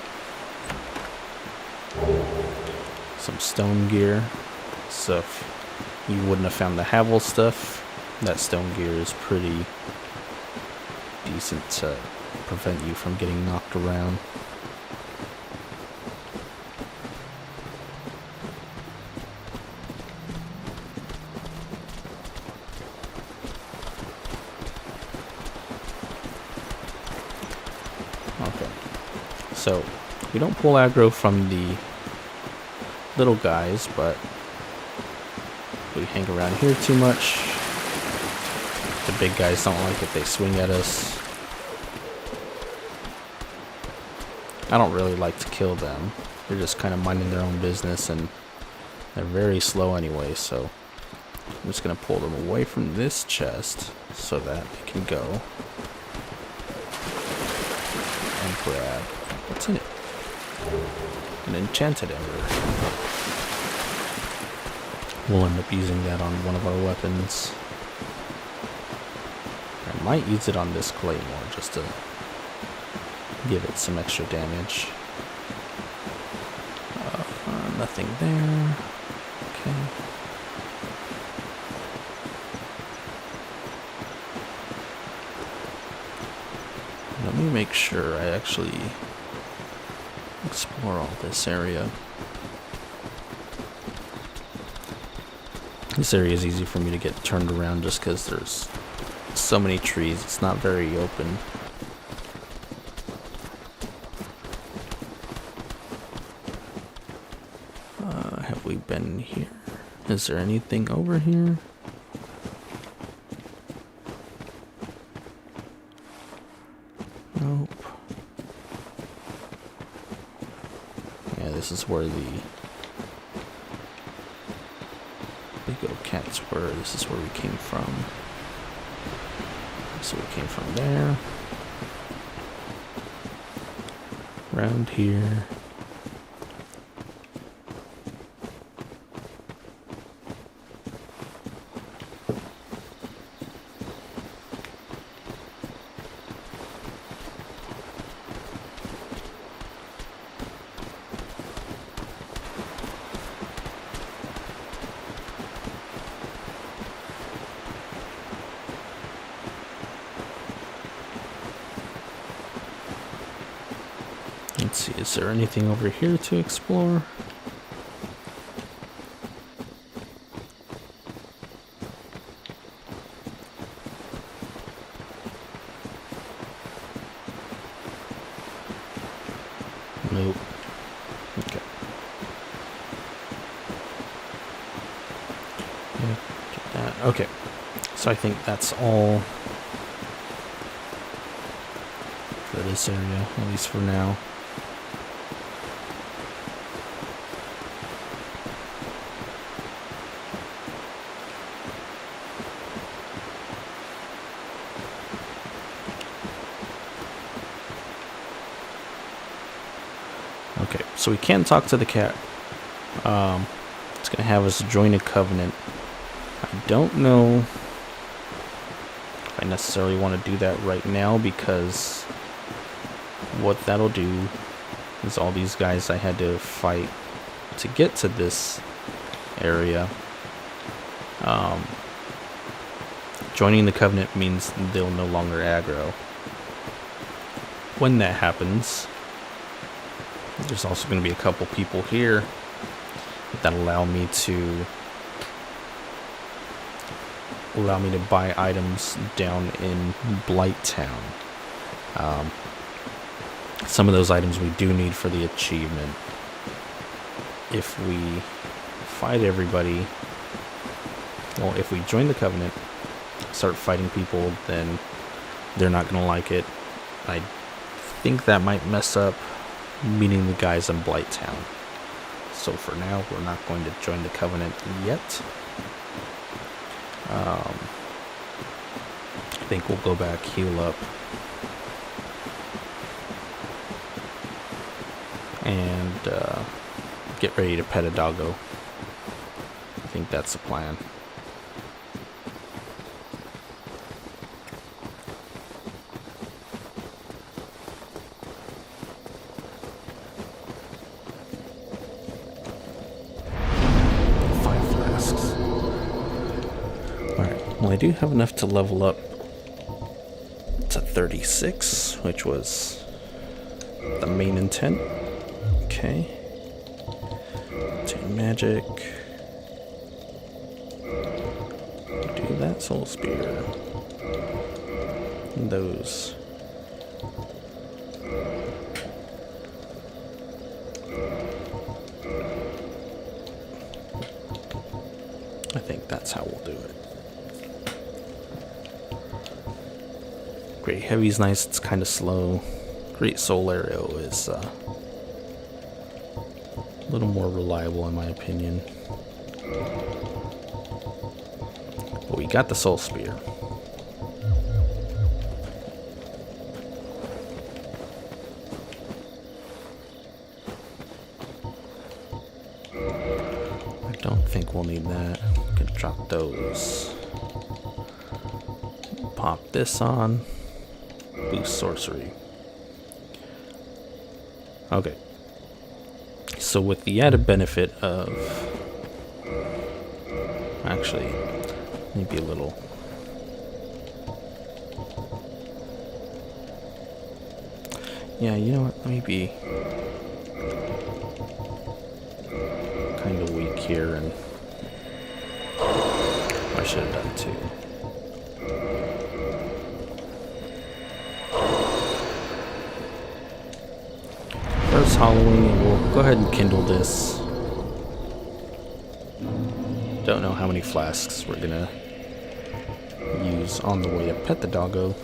Some stone gear. So if you wouldn't have found the Havel stuff, that stone gear is pretty decent to prevent you from getting knocked around. Okay. So, we don't pull aggro from the little guys, but we hang around here too much. The big guys don't like it, they swing at us. I don't really like to kill them. They're just kind of minding their own business, and they're very slow anyway, so I'm just going to pull them away from this chest so that they can go and grab... what's in it? An enchanted ember. We'll end up using that on one of our weapons. I might use it on this claymore just to give it some extra damage. Nothing there. Okay. Let me make sure I actually explore all this area. This area is easy for me to get turned around just because there's so many trees. It's not very open. Have we been here? Is there anything over here? Nope. Yeah, this is where the big old cats were. This is where we came from. So we came from there. Around here. Let's see, is there anything over here to explore? Nope. Okay. Yeah, get that. Okay. So I think that's all for this area, at least for now. So we can talk to the cat. It's gonna have us join a covenant. I don't know if I necessarily want to do that right now, because what that'll do is all these guys I had to fight to get to this area. Joining the covenant means they'll no longer aggro. When that happens, there's also going to be a couple people here that allow me to buy items down in Blighttown. Some of those items we do need for the achievement. If we fight everybody, well, if we join the covenant, start fighting people, then they're not going to like it. I think that might mess up meeting the guys in Blighttown. So for now, we're not going to join the covenant yet. I think we'll go back, heal up, and get ready to pet a doggo. I think that's the plan. Well, I do have enough to level up to 36, which was the main intent. Okay. Obtain magic. Do that soul spear. And those. I think that's how we'll do it. Great Heavy's nice, it's kind of slow. Great Soul Arrow is a little more reliable in my opinion. But we got the Soul Spear. I don't think we'll need that. We can drop those. Pop this on. Boost sorcery. Okay. So with the added benefit of... Actually, maybe a little... Yeah, you know what? Let me be kind of weak here, and I should have done two. First Halloween, and we'll go ahead and kindle this. Don't know how many flasks we're gonna use on the way to pet the doggo.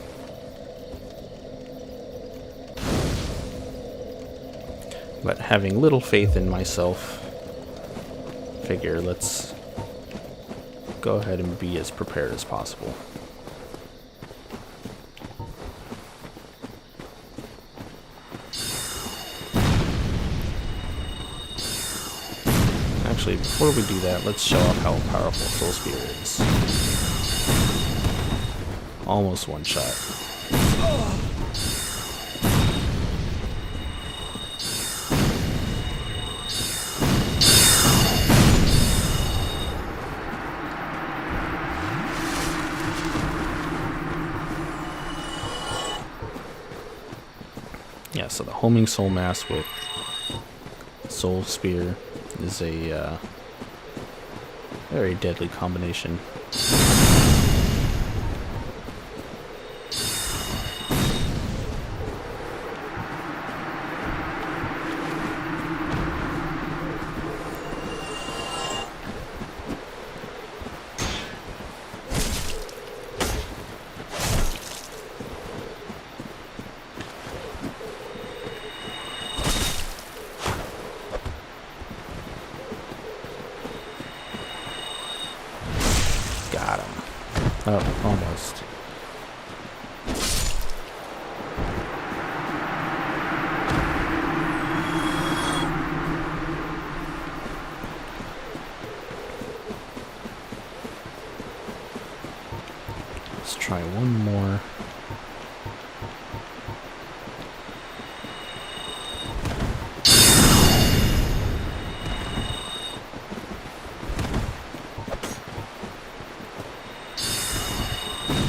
But having little faith in myself, figure let's go ahead and be as prepared as possible. Actually, before we do that, let's show off how powerful Soul Spear is. Almost one shot. Yeah, so the homing soul mass with Soul Spear is a very deadly combination. Got him. Oh, almost. Let's try one more.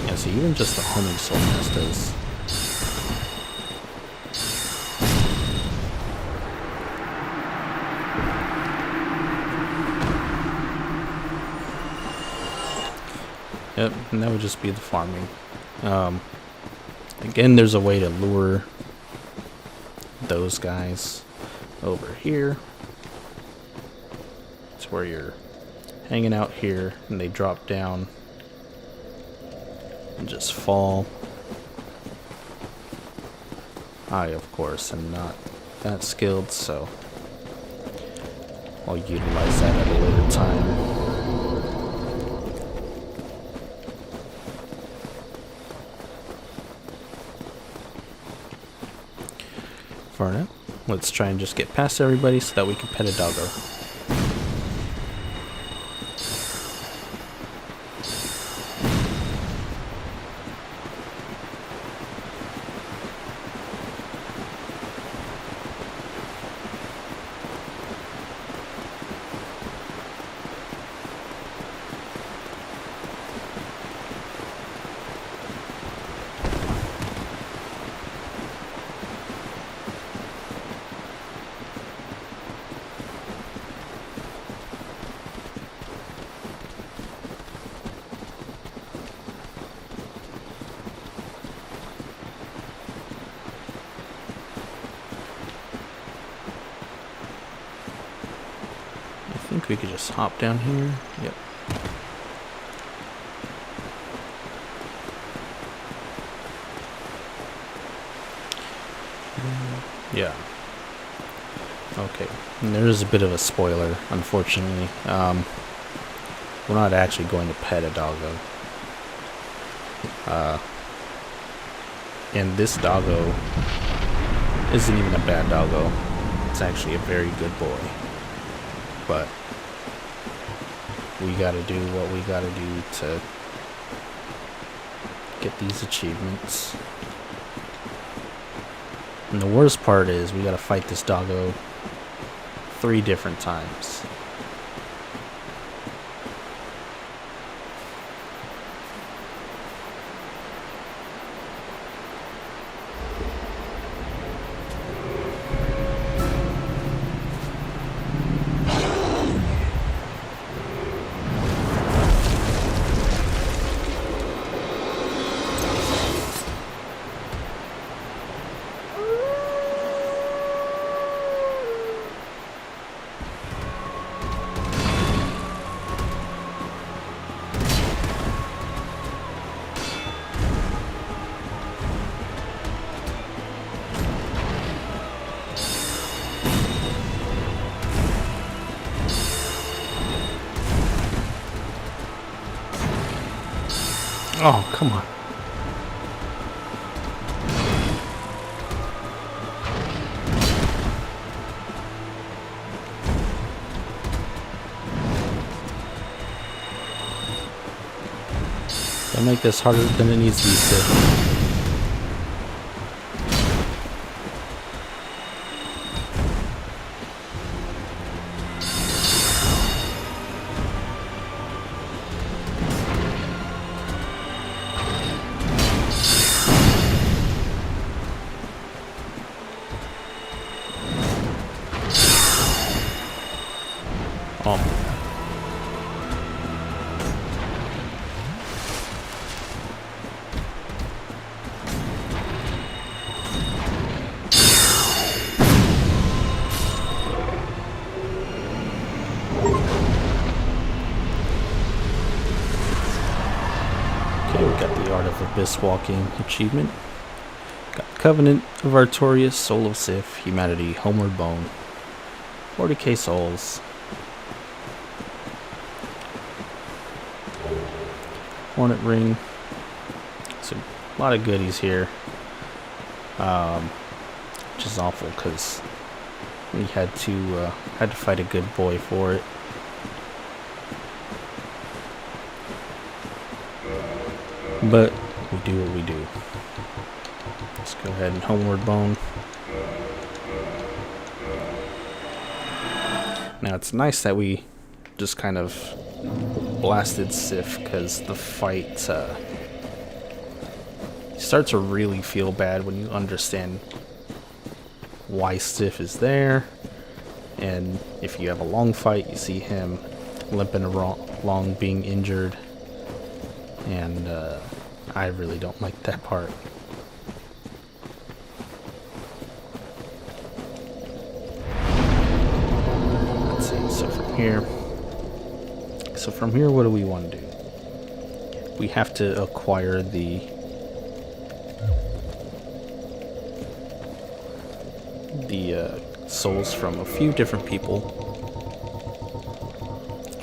Yeah, so even just the homing soul nest does. Yep, and that would just be the farming. Again, there's a way to lure those guys over here. It's where you're hanging out here and they drop down and just fall. I, of course, am not that skilled, so I'll utilize that at a later time. For now, let's try and just get past everybody so that we can pet a doggo. I think we could just hop down here. Yep. Yeah. Okay. And there is a bit of a spoiler, unfortunately. We're not actually going to pet a doggo. And this doggo isn't even a bad doggo. It's actually a very good boy. But we gotta do what we gotta do to get these achievements. And the worst part is we gotta fight this doggo 3 different times. Oh, come on. Don't make this harder than it needs to be, Sid. Oh. Okay, we got the Art of Abyss Walking achievement. Got Covenant of Artorias, Soul of Sif, Humanity, Homeward Bone. 40k souls. Hornet Ring. So a lot of goodies here. Which is awful because we had to fight a good boy for it. But we do what we do. Let's go ahead and homeward bone. Now it's nice that we just kind of blasted Sif, because the fight starts to really feel bad when you understand why Sif is there. And if you have a long fight, you see him limping along, being injured. And I really don't like that part. Let's see, so from here, what do we want to do? We have to acquire the souls from a few different people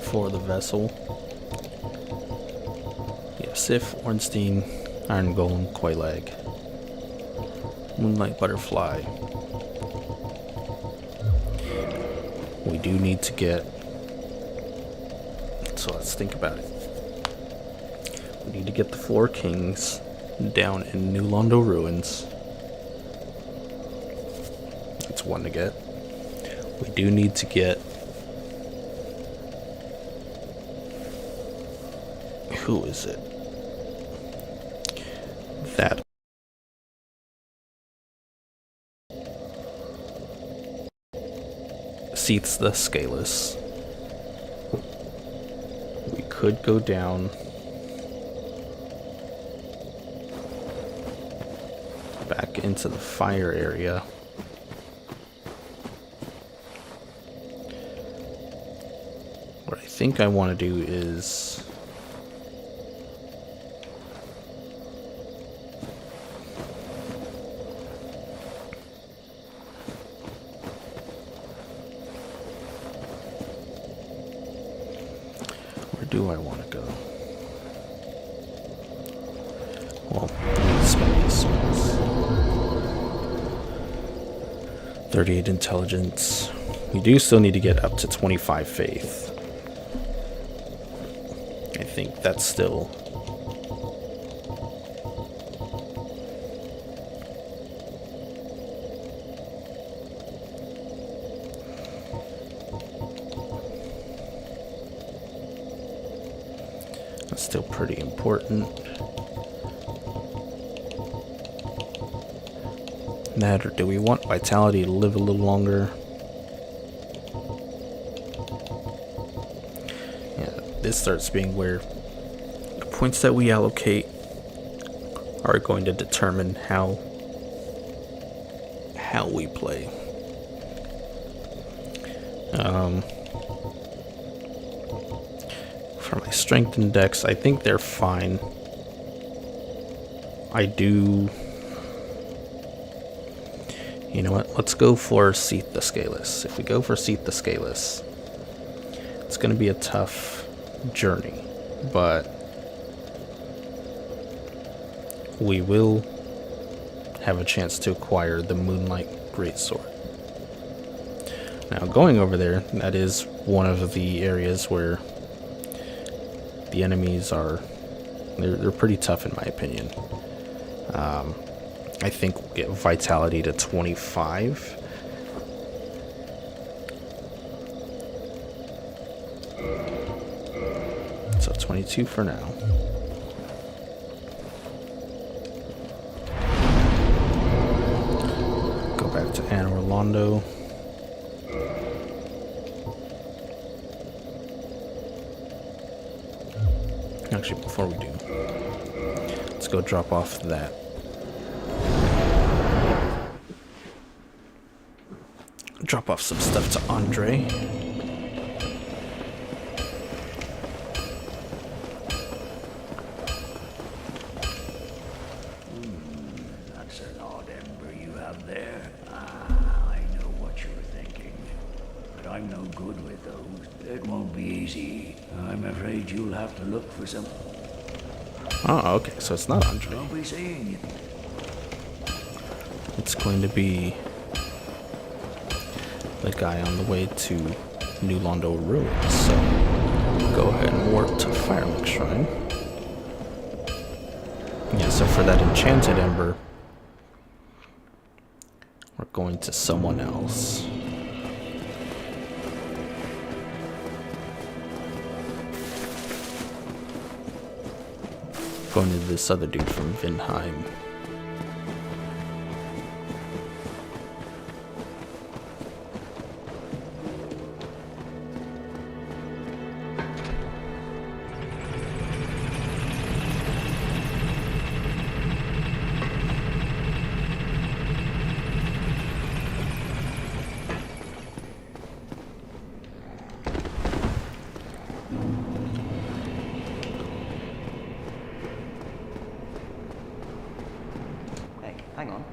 for the vessel. Yeah, Sif, Ornstein, Iron Golem, Quailag, Moonlight Butterfly. We do need to get, so let's think about it. We need to get the 4 kings down in New Londo ruins. That's one to get. We do need to get, who is it? That Seats the Scaleless. We could go down back into the fire area. What I think I want to do is do I want to go? Well, spend these spells. 38 intelligence. We do still need to get up to 25 faith. I think that's still pretty important. That, or do we want Vitality to live a little longer? Yeah, this starts being where the points that we allocate are going to determine how we play. For my strength and dex, I think they're fine. I do... You know what? Let's go for Seat the Scaleless. If we go for Seat the Scaleless, it's going to be a tough journey, but we will have a chance to acquire the Moonlight Greatsword. Now, going over there, that is one of the areas where the enemies are, they're pretty tough in my opinion. I think we'll get Vitality to 25. So 22 for now. Go back to Anor Londo. Actually, before we do, let's go drop off that. Drop off some stuff to Andre. That's an odd ember you have there. I know what you're thinking. But I'm no good with those. It won't be easy. I'm afraid you'll have to look for some... Oh, okay, so it's not Andre. I'll be seeing you. It's going to be the guy on the way to New Londo Ruins. So go ahead and warp to Firelink Shrine. for that enchanted ember, we're going to someone else. Going to this other dude from Vinheim. Hang on.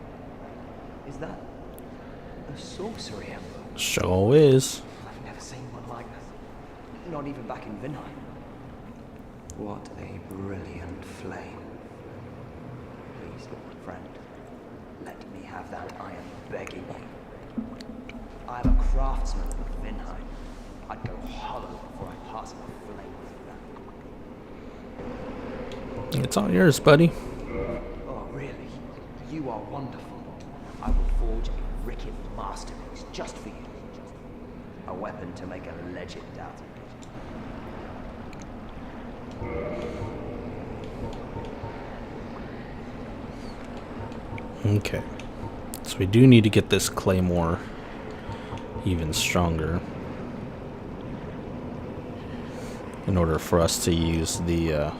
Is that a sorcery ember? Sure is. I've never seen one like that. Not even back in Vinheim. What a brilliant flame. Please, friend, let me have that. I am begging you. I am a craftsman of Vinheim. I'd go hollow before I pass my flame with that. It's all yours, buddy. Oh, really? You are wonderful. I will forge a wicked masterpiece just for you. A weapon to make a legend out of it. Okay. So we do need to get this claymore even stronger in order for us to use the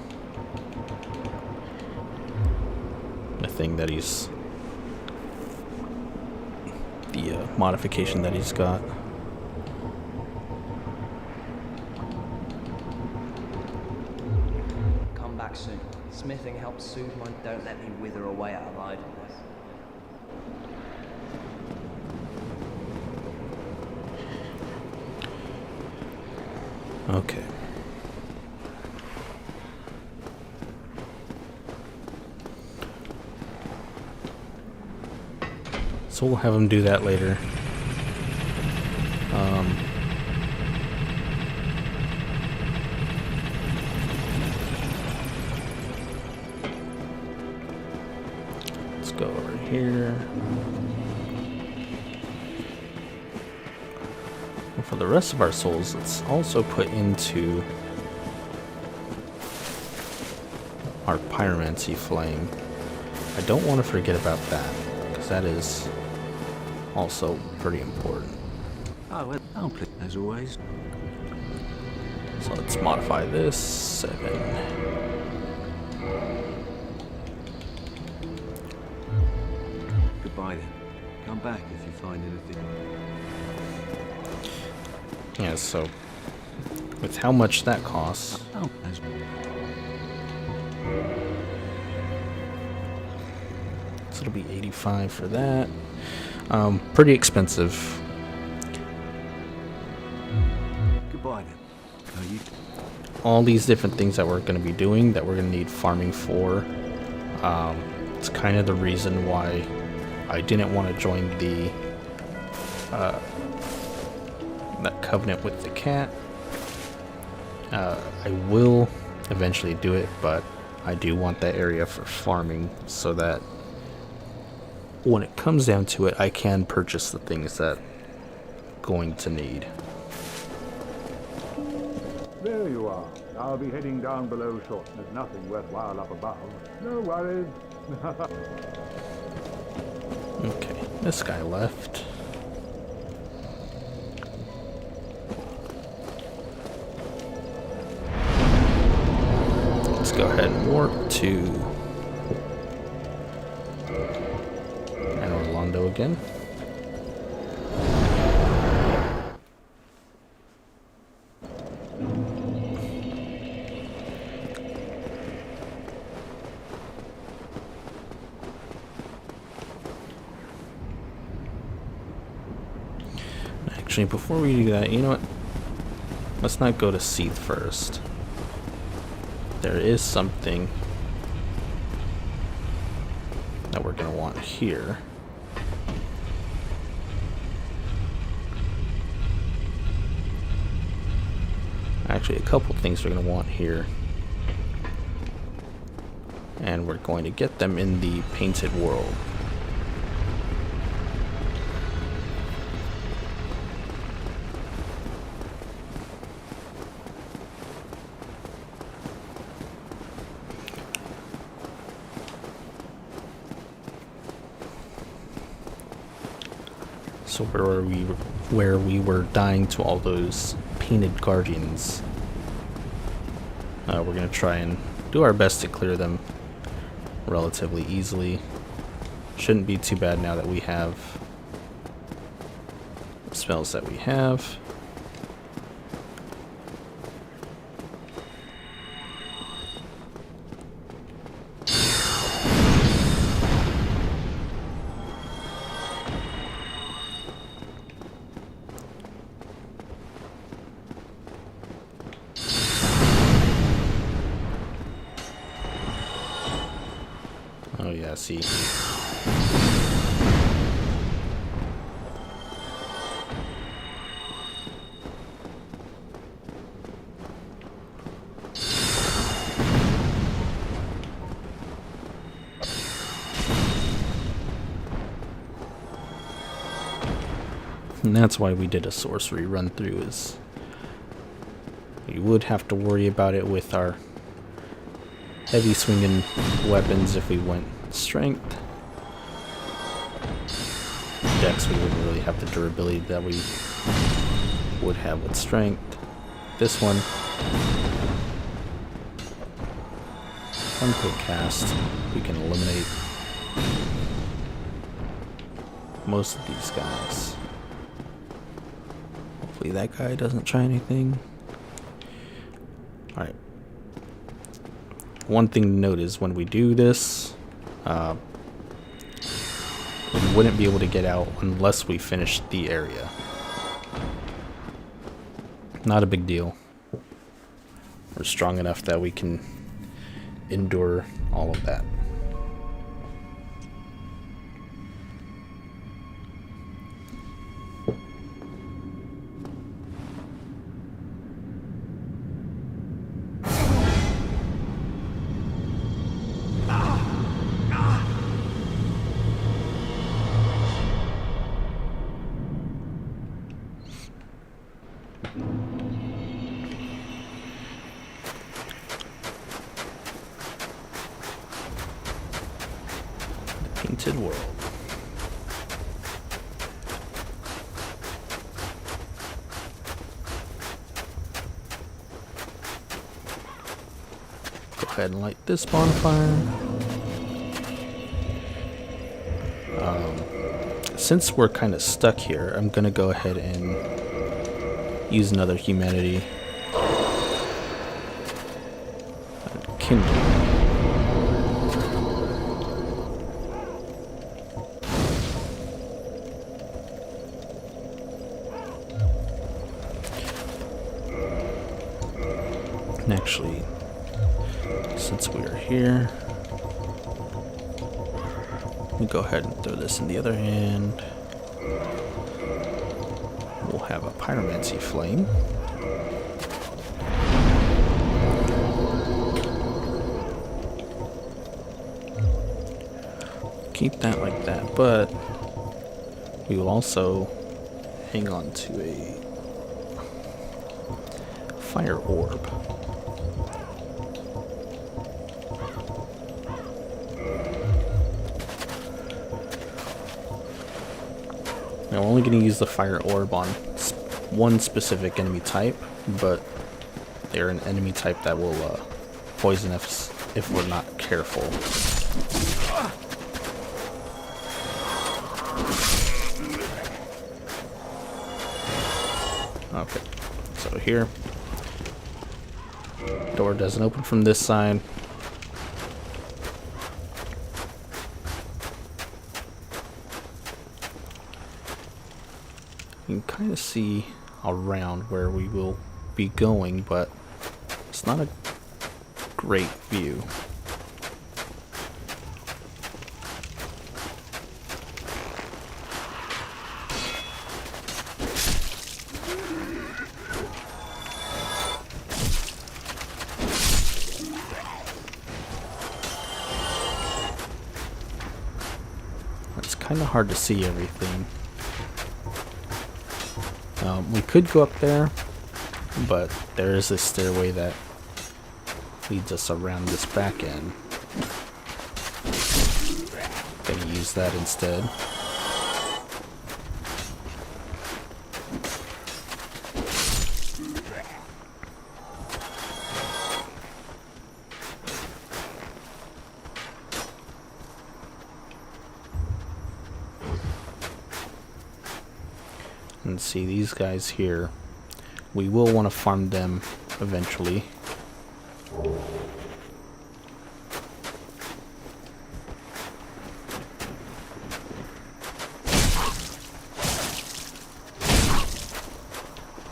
thing that he's the modification that he's got. Come back soon. Smithing helps soothe my... Don't let me wither away out of idleness. Okay. So we'll have him do that later. Let's go over here. And for the rest of our souls, let's also put into our pyromancy flame. I don't want to forget about that, because that is also pretty important. Oh, well, I'll play as always. So let's modify this 7. Goodbye then. Come back if you find anything. Yeah, so with how much that costs, Oh, as so it'll be 85 for that. Pretty expensive. goodbye then. Oh, you. All these different things that we're going to be doing that we're going to need farming for. It's kind of the reason why I didn't want to join the that covenant with the cat. I will eventually do it, but I do want that area for farming so that when it comes down to it, I can purchase the things that I'm going to need. There you are. I'll be heading down below shortly. There's nothing worthwhile up above. No worries. Okay, this guy left. Let's go ahead and warp to Anor Londo again. Actually, before we do that, you know what? Let's not go to Seath first. There is something that we're going to want here. Actually, a couple things we're going to want here. And we're going to get them in the painted world. So where we were dying to all those painted guardians, we're gonna try and do our best to clear them relatively easily. Shouldn't be too bad now that we have the spells that we have. Oh yeah, see. And that's why we did a sorcery run through, is we would have to worry about it with our heavy swinging weapons if we went strength. Dex, we wouldn't really have the durability that we would have with strength. This one quick cast, we can eliminate most of these guys. Hopefully that guy doesn't try anything. Alright. One thing to note is when we do this, we wouldn't be able to get out unless we finish the area. Not a big deal. We're strong enough that we can endure all of that. Painted world. Go ahead and light this bonfire. Since we're kind of stuck here, I'm gonna go ahead and use another humanity. Kindle. And actually, since we're here, let me go ahead and throw this in the other hand. We'll have a pyromancy flame. Keep that like that, but we will also hang on to a fire orb. Now, we're only going to use the fire orb on one specific enemy type, but they're an enemy type that will poison us if we're not careful. Okay, so here, door doesn't open from this side. You can kind of see around where we will be going, but it's not a great view. kind of hard to see everything. We could go up there, but there is this stairway that leads us around this back end. Gonna use that instead. And see these guys here, we will want to farm them eventually.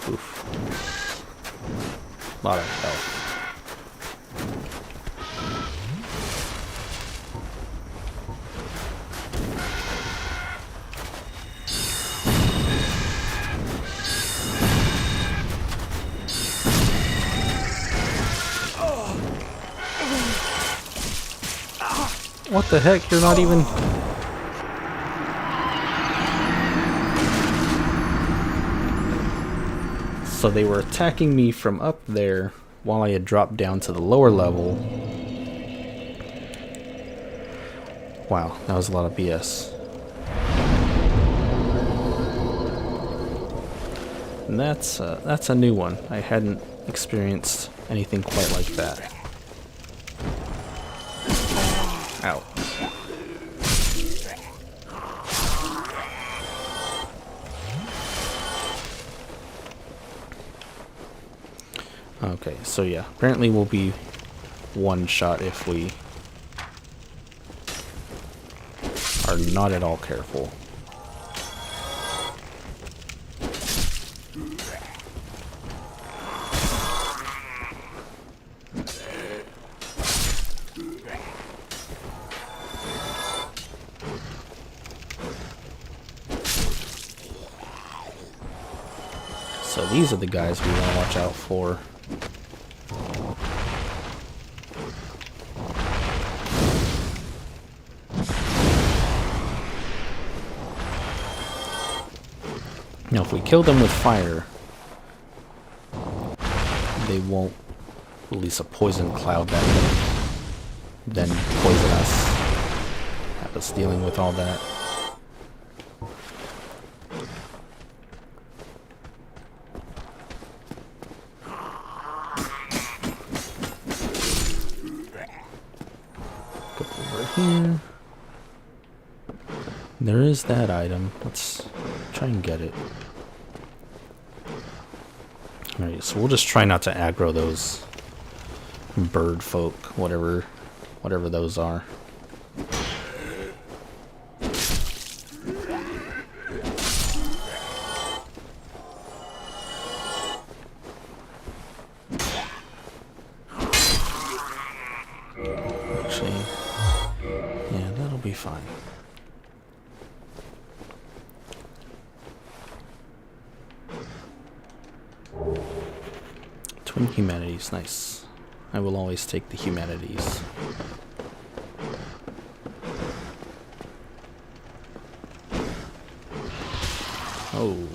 Oof. A lot of health. What the heck? You're not even... So they were attacking me from up there while I had dropped down to the lower level. Wow, that was a lot of BS. And that's a new one. I hadn't experienced anything quite like that. Ow. Okay, so yeah, apparently we'll be one shot if we are not at all careful. So these are the guys we want to watch out for. Now if we kill them with fire, they won't release a poison cloud that will then poison us. Have us dealing with all that. Here. There is that item. Let's try and get it. Alright, so we'll just try not to aggro those bird folk, whatever those are. Actually, yeah, that'll be fine. Twin humanities, nice. I will always take the humanities. Oh.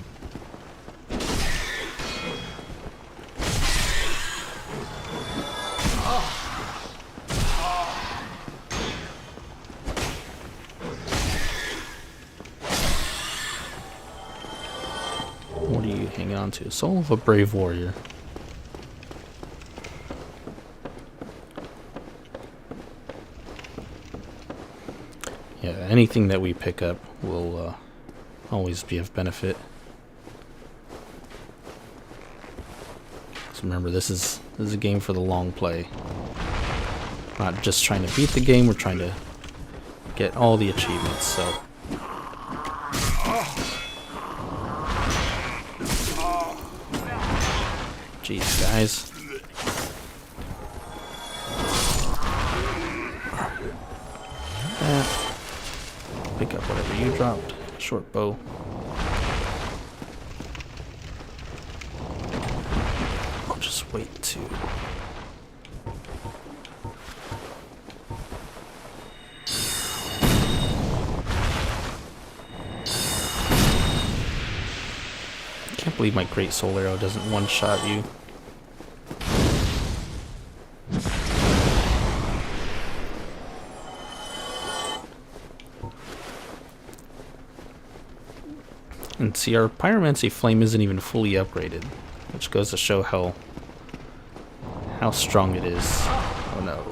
What are you hanging on to? Soul of a brave warrior. Yeah, anything that we pick up will always be of benefit. So remember, this is a game for the long play. Not just trying to beat the game, we're trying to get all the achievements, so. Jeez, guys. Pick up whatever you dropped. Short bow. I'll just wait to... can't believe my Great Soul Arrow doesn't one-shot you. And see, our Pyromancy Flame isn't even fully upgraded, which goes to show how strong it is. Oh no.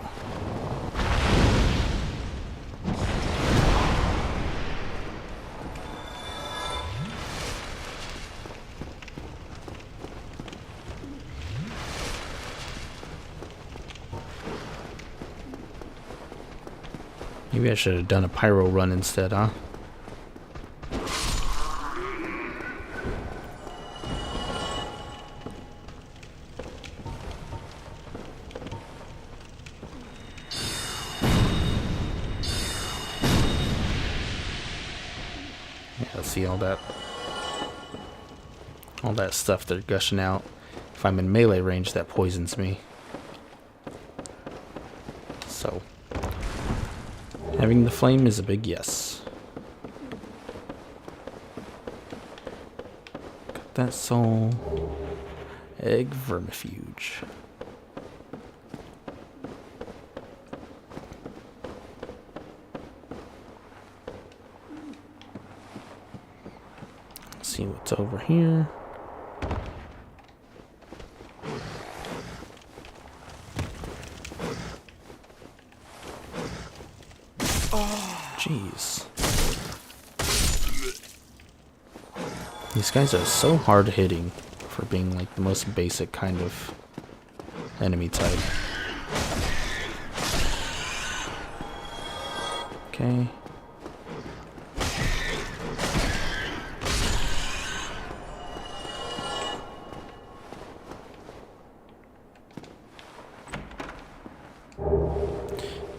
Maybe I should have done a pyro run instead, huh? Yeah, see all that stuff they're gushing out. If I'm in melee range, that poisons me. So having the flame is a big yes. Got that soul. Egg vermifuge. Let's see what's over here. Jeez. These guys are so hard hitting for being like the most basic kind of enemy type. Okay.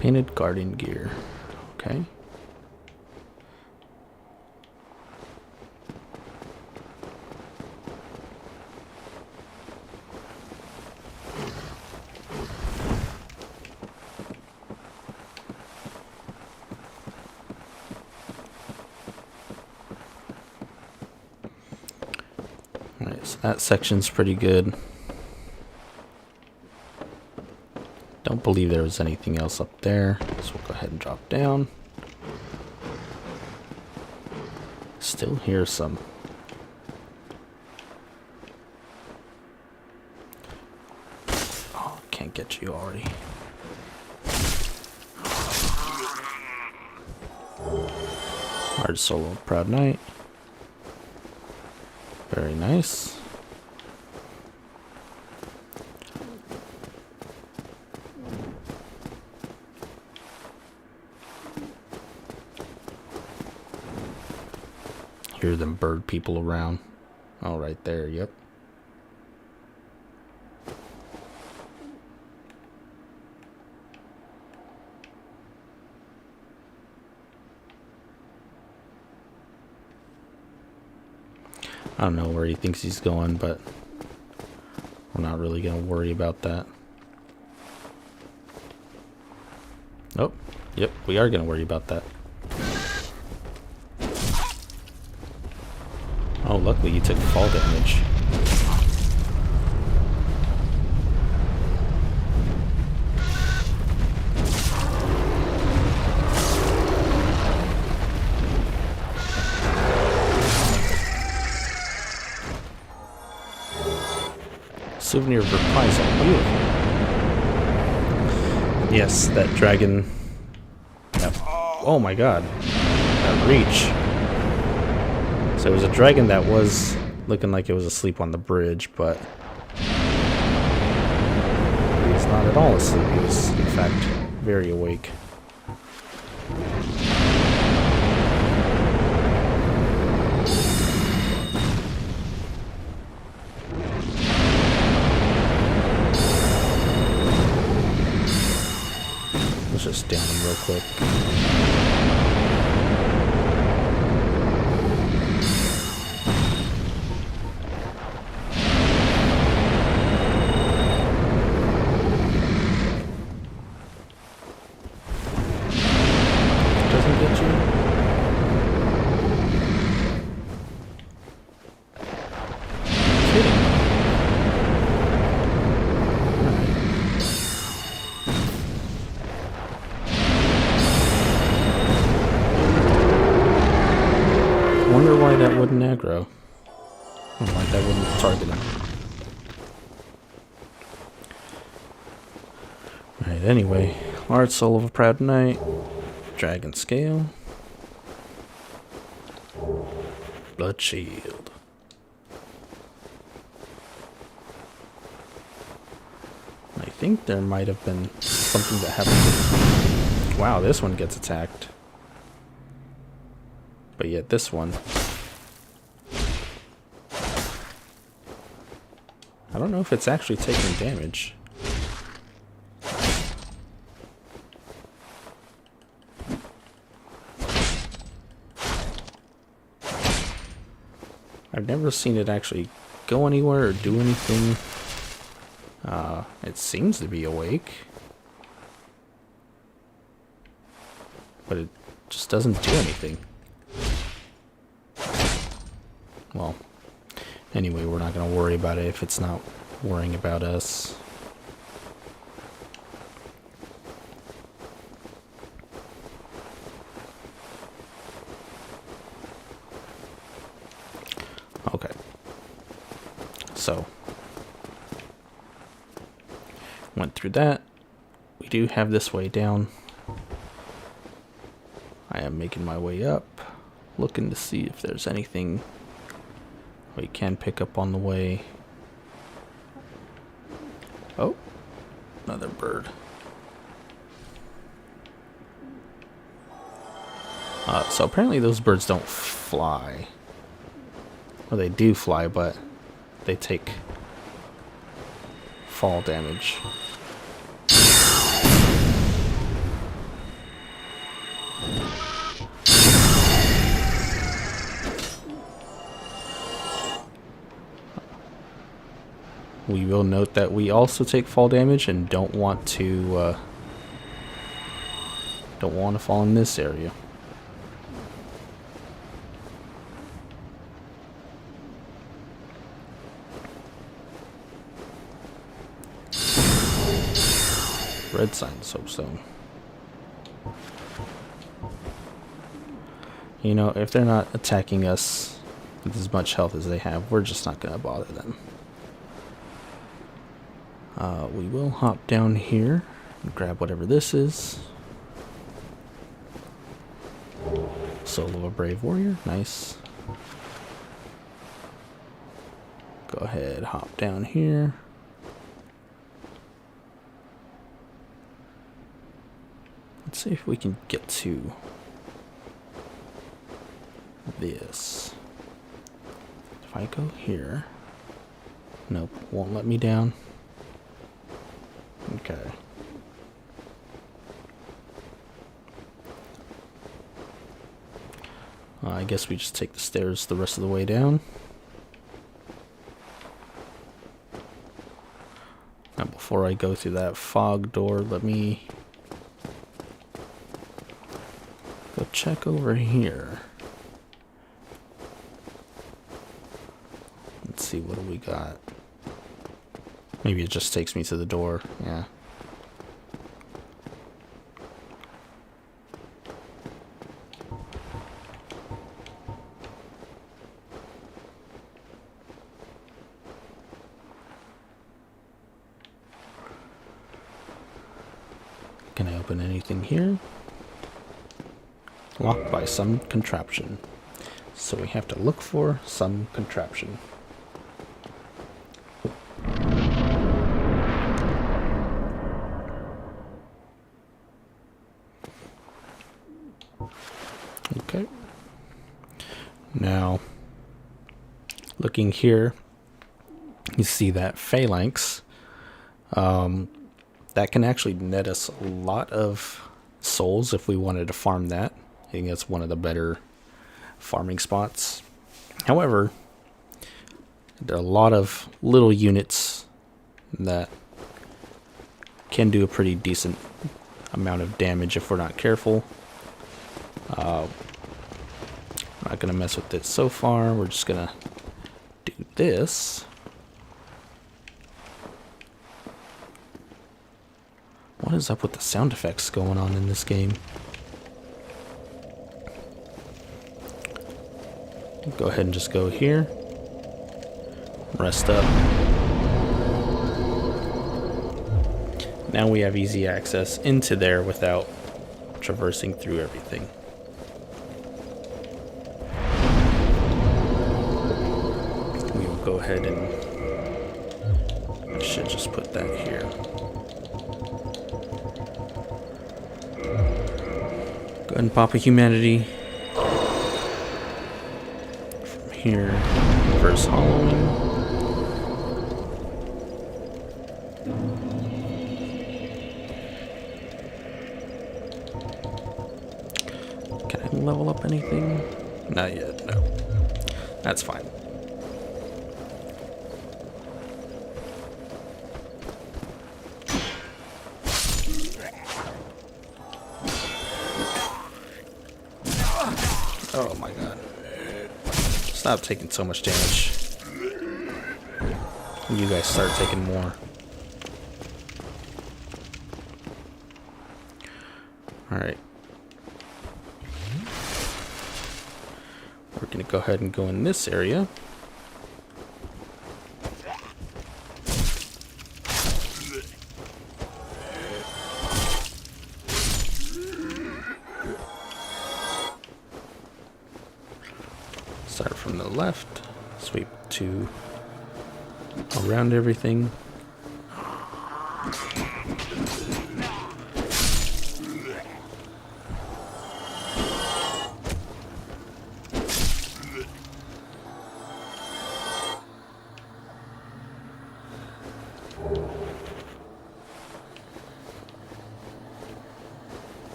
Painted guardian gear. Okay. Alright, so that section's pretty good. Don't believe there was anything else up there, so we'll go ahead and drop down. Still hear some. Oh, can't get you already. Hard solo, proud knight. Very nice. Hear them bird people around. Oh, right there, yep. I don't know where he thinks he's going, but we're not really going to worry about that. Oh, yep, we are going to worry about that. Oh, luckily you took fall damage. Souvenir of reprisal. Beautiful. Yes, that dragon. Oh my god. That reach. So it was a dragon that was looking like it was asleep on the bridge, but he was not at all asleep. He was, in fact, very awake. Let's just down him real quick. Doesn't get you. target him. Alright, anyway. Art, Soul of a Proud Knight. Dragon Scale. Blood Shield. I think there might have been something that happened. Wow, this one gets attacked. But yet this one, I don't know if it's actually taking damage. I've never seen it actually go anywhere or do anything. It seems to be awake, but it just doesn't do anything. Well, anyway, we're not going to worry about it if it's not worrying about us. Okay. So, went through that. We do have this way down. I am making my way up, looking to see if there's anything we can pick up on the way. Oh, another bird. So apparently those birds don't fly. Well, they do fly, but they take fall damage. We will note that we also take fall damage and don't want to fall in this area. Red sign soapstone. You know, if they're not attacking us with as much health as they have, we're just not gonna bother them. We will hop down here and grab whatever this is. Soul of a Brave Warrior, nice. Go ahead, hop down here. Let's see if we can get to this. If I go here, nope, won't let me down. Okay. I guess we just take the stairs the rest of the way down. Now before I go through that fog door, let me go check over here. Let's see, what do we got? Maybe it just takes me to the door, yeah. Can I open anything here? Locked by some contraption. So we have to look for some contraption. Okay. Now, looking here, you see that phalanx. That can actually net us a lot of souls if we wanted to farm that. I think that's one of the better farming spots. However, there are a lot of little units that can do a pretty decent amount of damage if we're not careful. I'm not going to mess with it so far. We're just going to do this. What is up with the sound effects going on in this game? Go ahead and just go here. rest up. Now we have easy access into there without traversing through everything. We will go ahead and I should just put that here. Go ahead and pop a humanity. From here, reverse hollowing. Can I level up anything? Not yet, no. That's fine. Oh my god. Stop taking so much damage. You guys start taking more. Alright. We're gonna go ahead and go in this area. Start from the left, sweep to around everything.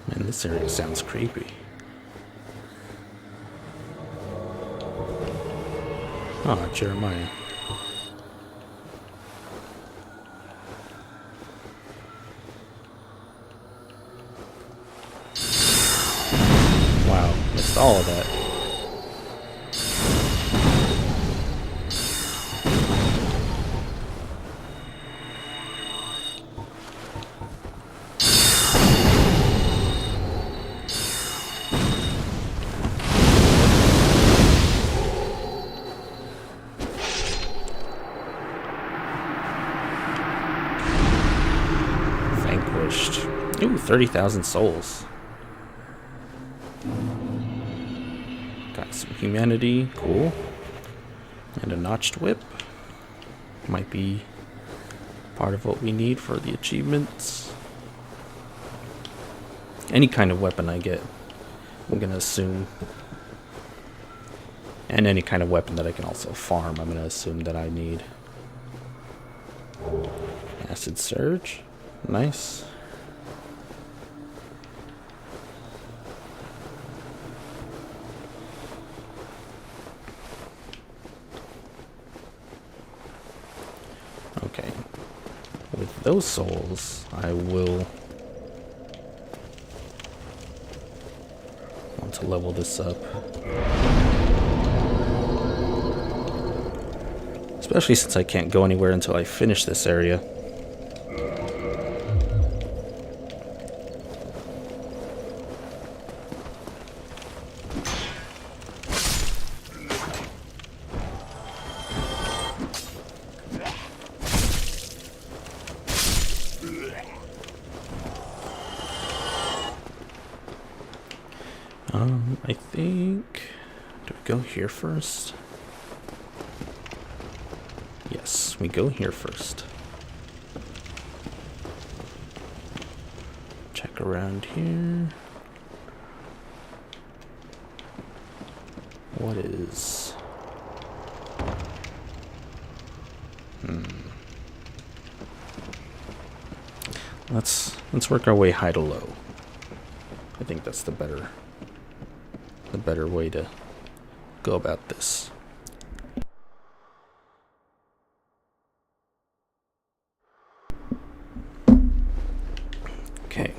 Man, this area sounds creepy. Oh, Jeremiah. Wow, missed all of that. Ooh, 30,000 souls. Got some humanity, cool. And a notched whip. Might be part of what we need for the achievements. Any kind of weapon I get, I'm gonna assume. And any kind of weapon that I can also farm, I'm gonna assume that I need. Acid Surge, nice. Okay, with those souls, I will want to level this up. Especially since I can't go anywhere until I finish this area. I think... do we go here first? Yes, we go here first. Check around here. What is... Let's work our way high to low. I think that's the better way to go about this. Okay.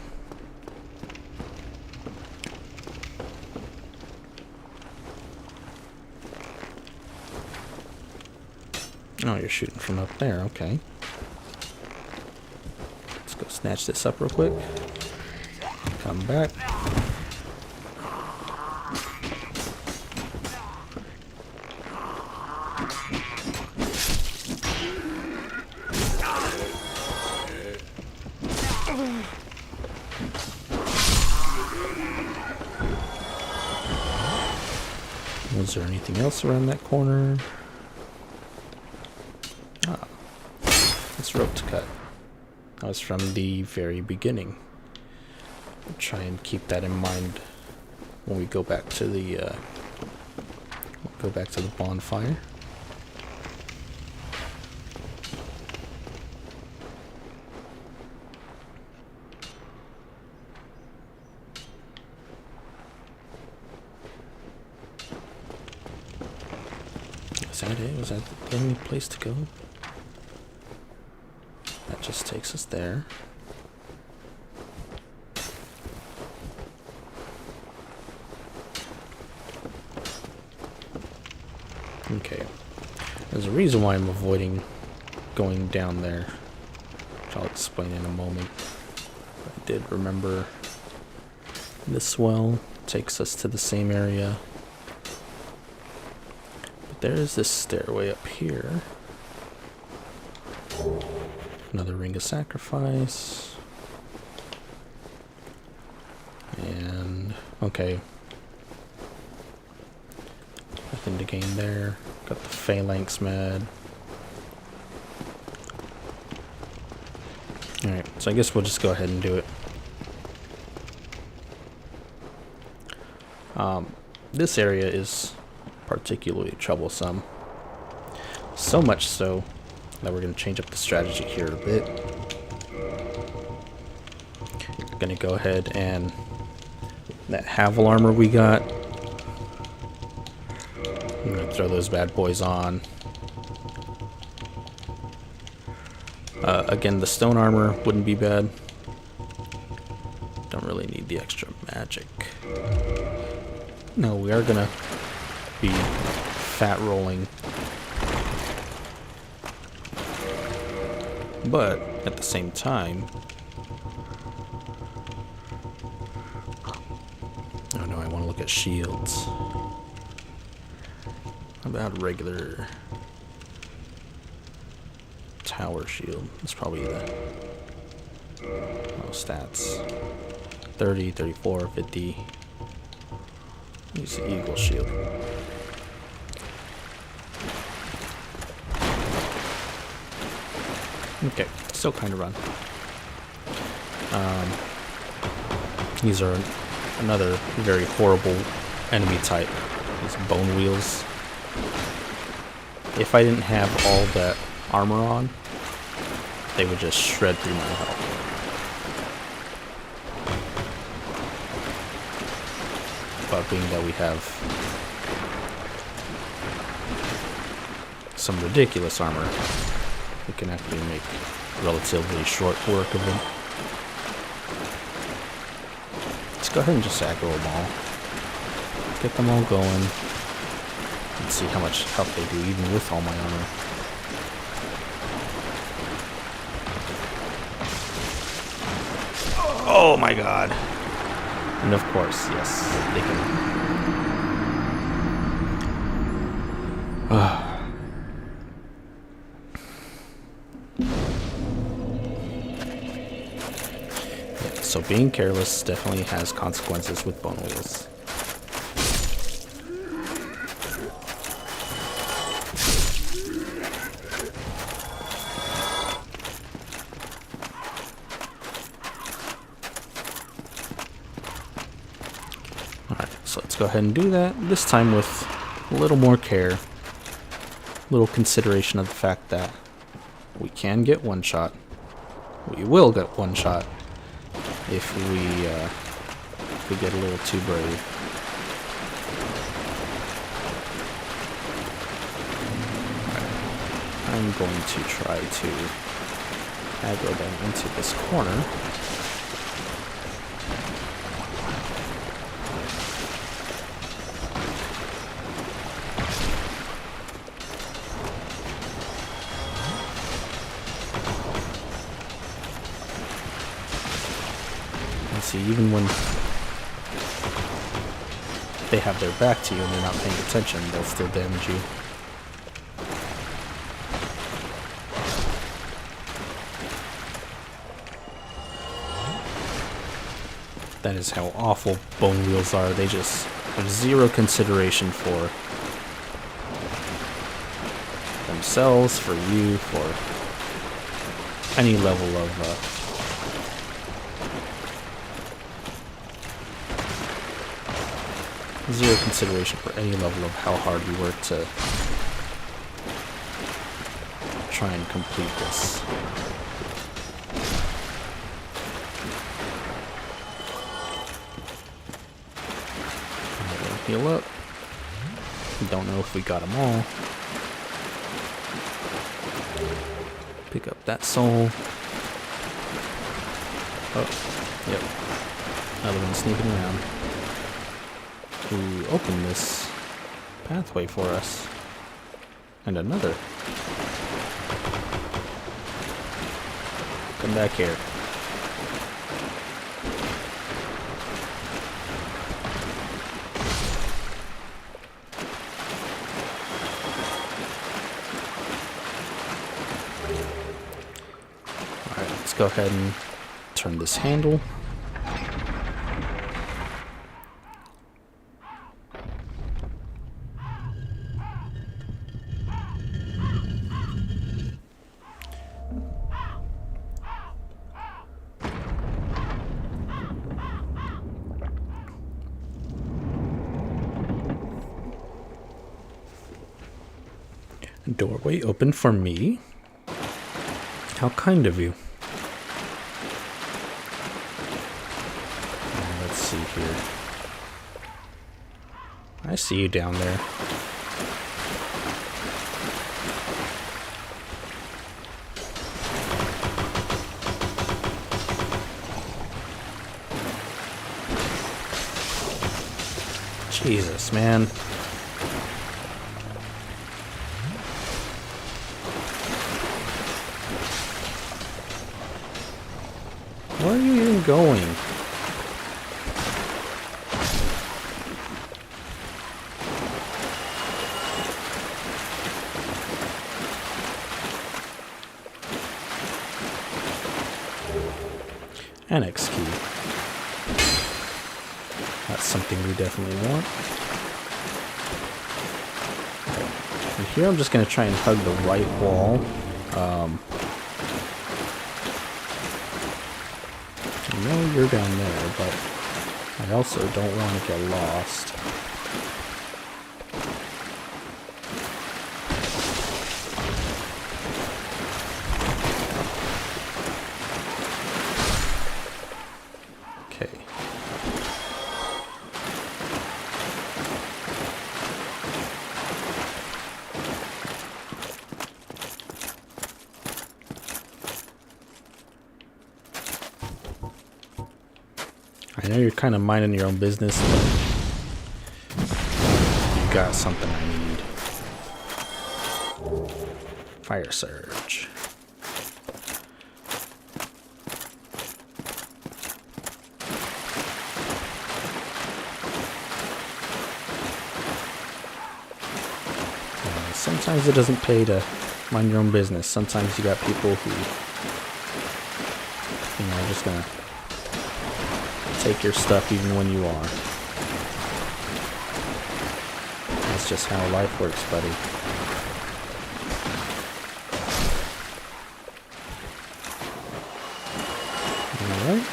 Oh, you're shooting from up there, okay. Let's go Snatch this up real quick. Come back. Was there anything else around that corner? Ah, this rope to cut. That was from the very beginning. I'll try and keep that in mind when we go back to the bonfire. Is that it? Was that the only place to go? That just takes us there. Okay. There's a reason why I'm avoiding going down there, which I'll explain in a moment. I did remember this well takes us to the same area. But there is this stairway up here. Another ring of sacrifice. And okay. Nothing to gain there. Got the phalanx med. Alright, so I guess we'll just go ahead and do it. This area is particularly troublesome. So much so that we're going to change up the strategy here a bit. Going to go ahead and that Havel armor we got, I'm going to throw those bad boys on. Again, the stone armor wouldn't be bad. Don't really need the extra magic. No, we are going to be fat rolling. But at the same time, oh no, I want to look at shields. How about regular tower shield? It's probably the stats. 30, 34, 50. Use the eagle shield. Okay, still kind of run. These are another very horrible enemy type. These bone wheels. If I didn't have all that armor on, they would just shred through my health. But being that we have some ridiculous armor, we can actually make relatively short work of them. Let's go ahead and just aggro them all. Get them all going. And see how much health they do even with all my armor. Oh my god. And of course, yes, they can. Yeah, so being careless definitely has consequences with bone wheels. So let's go ahead and do that, this time with a little more care, a little consideration of the fact that we can get one shot. We will get one shot if we get a little too brave. Right. I'm going to try to aggro them into this corner. See, even when they have their back to you and they're not paying attention, they'll still damage you. That is how awful bone wheels are. They just have zero consideration for themselves, for you, for any level of zero consideration for any level of how hard you work to try and complete this. Heal up. Don't know if we got them all. Pick up that soul. Oh, yep. Another one sneaking around. To open this pathway for us. And another. Come back here. Let's go ahead and turn this handle. Doorway open for me. How kind of you. Let's see here. I see you down there. Jesus, man. Where are you even going? Annex key. That's something we definitely want. And here I'm just going to try and hug the right wall. I know you're down there, but I also don't want to get lost. Okay. I know you're kind of minding your own business, but you got something I need. Fire surge. Sometimes it doesn't pay to mind your own business. Sometimes you got people who, you know, are just gonna take your stuff even when you are. That's just how life works, buddy. Alright.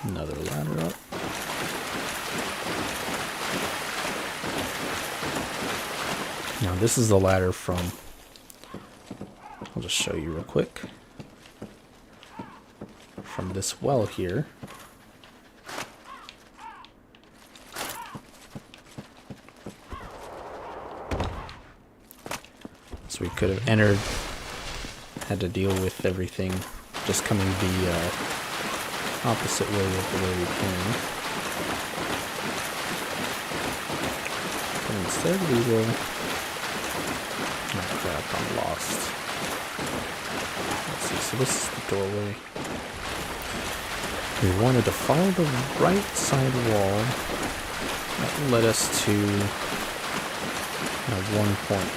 Another ladder up. Now this is the ladder from, I'll just show you real quick, from this well here. So we could have entered, had to deal with everything just coming the opposite way of the way we came. But instead we will crap, I'm lost. Let's see, so this is the doorway. We wanted to follow the right side wall. That led us to at one point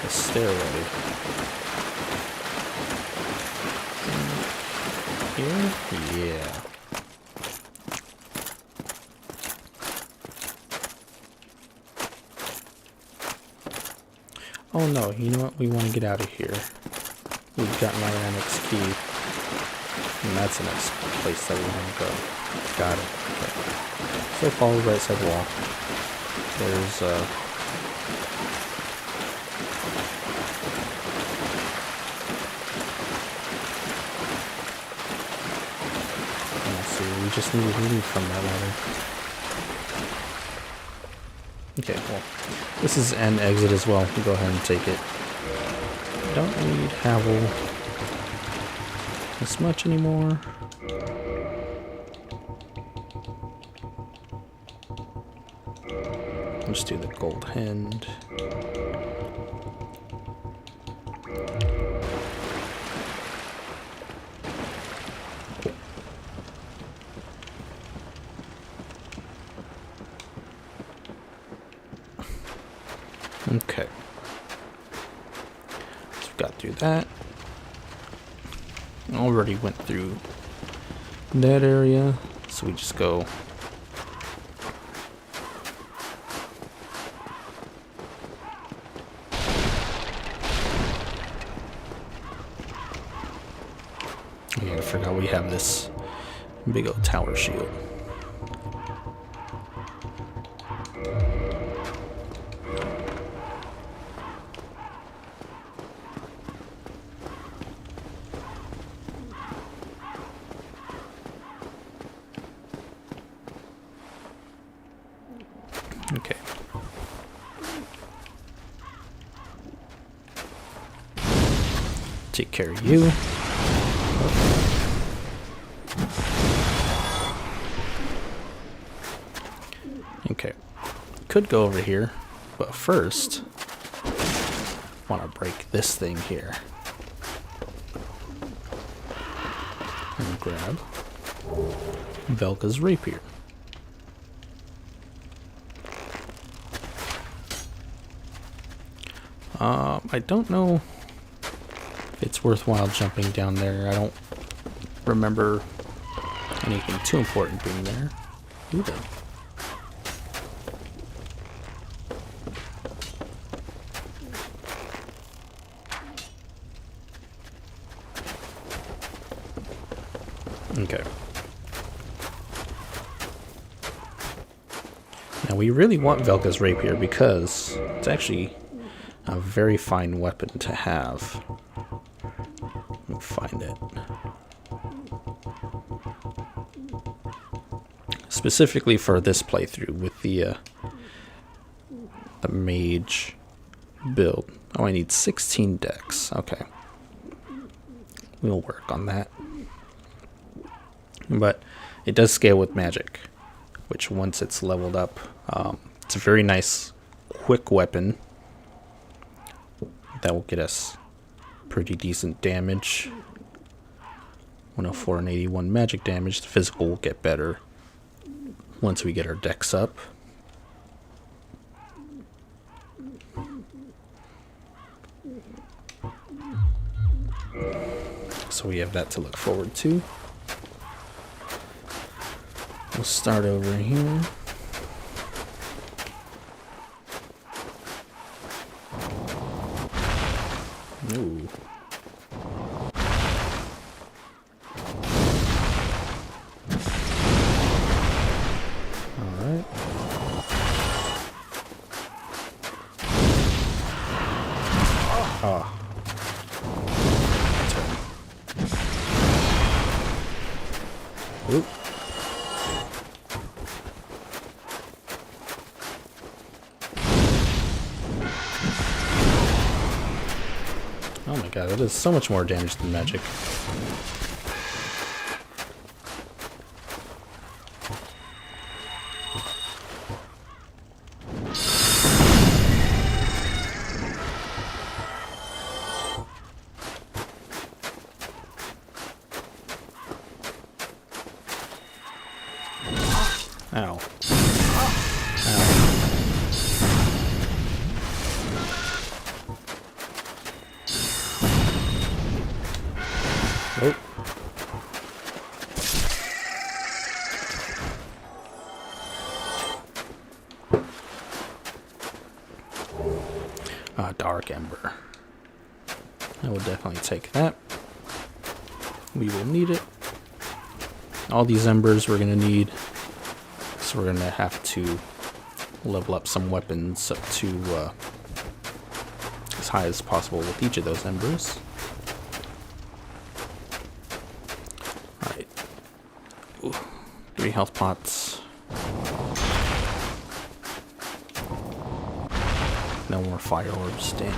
the stairway. Here? Yeah. Oh no, you know what? We want to get out of here. We've gotten our annex key. And that's the next place that we want to go. Got it. Okay. So follow the right side wall. There's let's see, we just need to leave from that ladder. Okay, well, this is an exit as well. We'll go ahead and take it. Don't need Havel as much anymore. Let's do the gold hand. Okay. So we've got through that. Already went through that area, so we just go yeah, I forgot we have this big old tower shield. Okay. Take care of you. Okay. Could go over here, but first, want to break this thing here. And grab Velka's rapier. I don't know if it's worthwhile jumping down there. I don't remember anything too important being there either. Okay. Now we really want Velka's rapier because it's actually a very fine weapon to have. Let me find it. Specifically for this playthrough with the mage build. Oh, I need 16 decks. Okay. We'll work on that. But it does scale with magic, which once it's leveled up, it's a very nice, quick weapon that will get us pretty decent damage. 104 and 81 magic damage. The physical will get better once we get our decks up. So we have that to look forward to. We'll start over here. Ooh. Alright. Ah. Oop. Oh my god, that does so much more damage than magic. Ow. Ow. Nope. Dark Ember. I will definitely take that. We will need it. All these embers we're going to need. So we're going to have to level up some weapons up to as high as possible with each of those embers. Alright. 3 health pots. No more fire orbs, damn.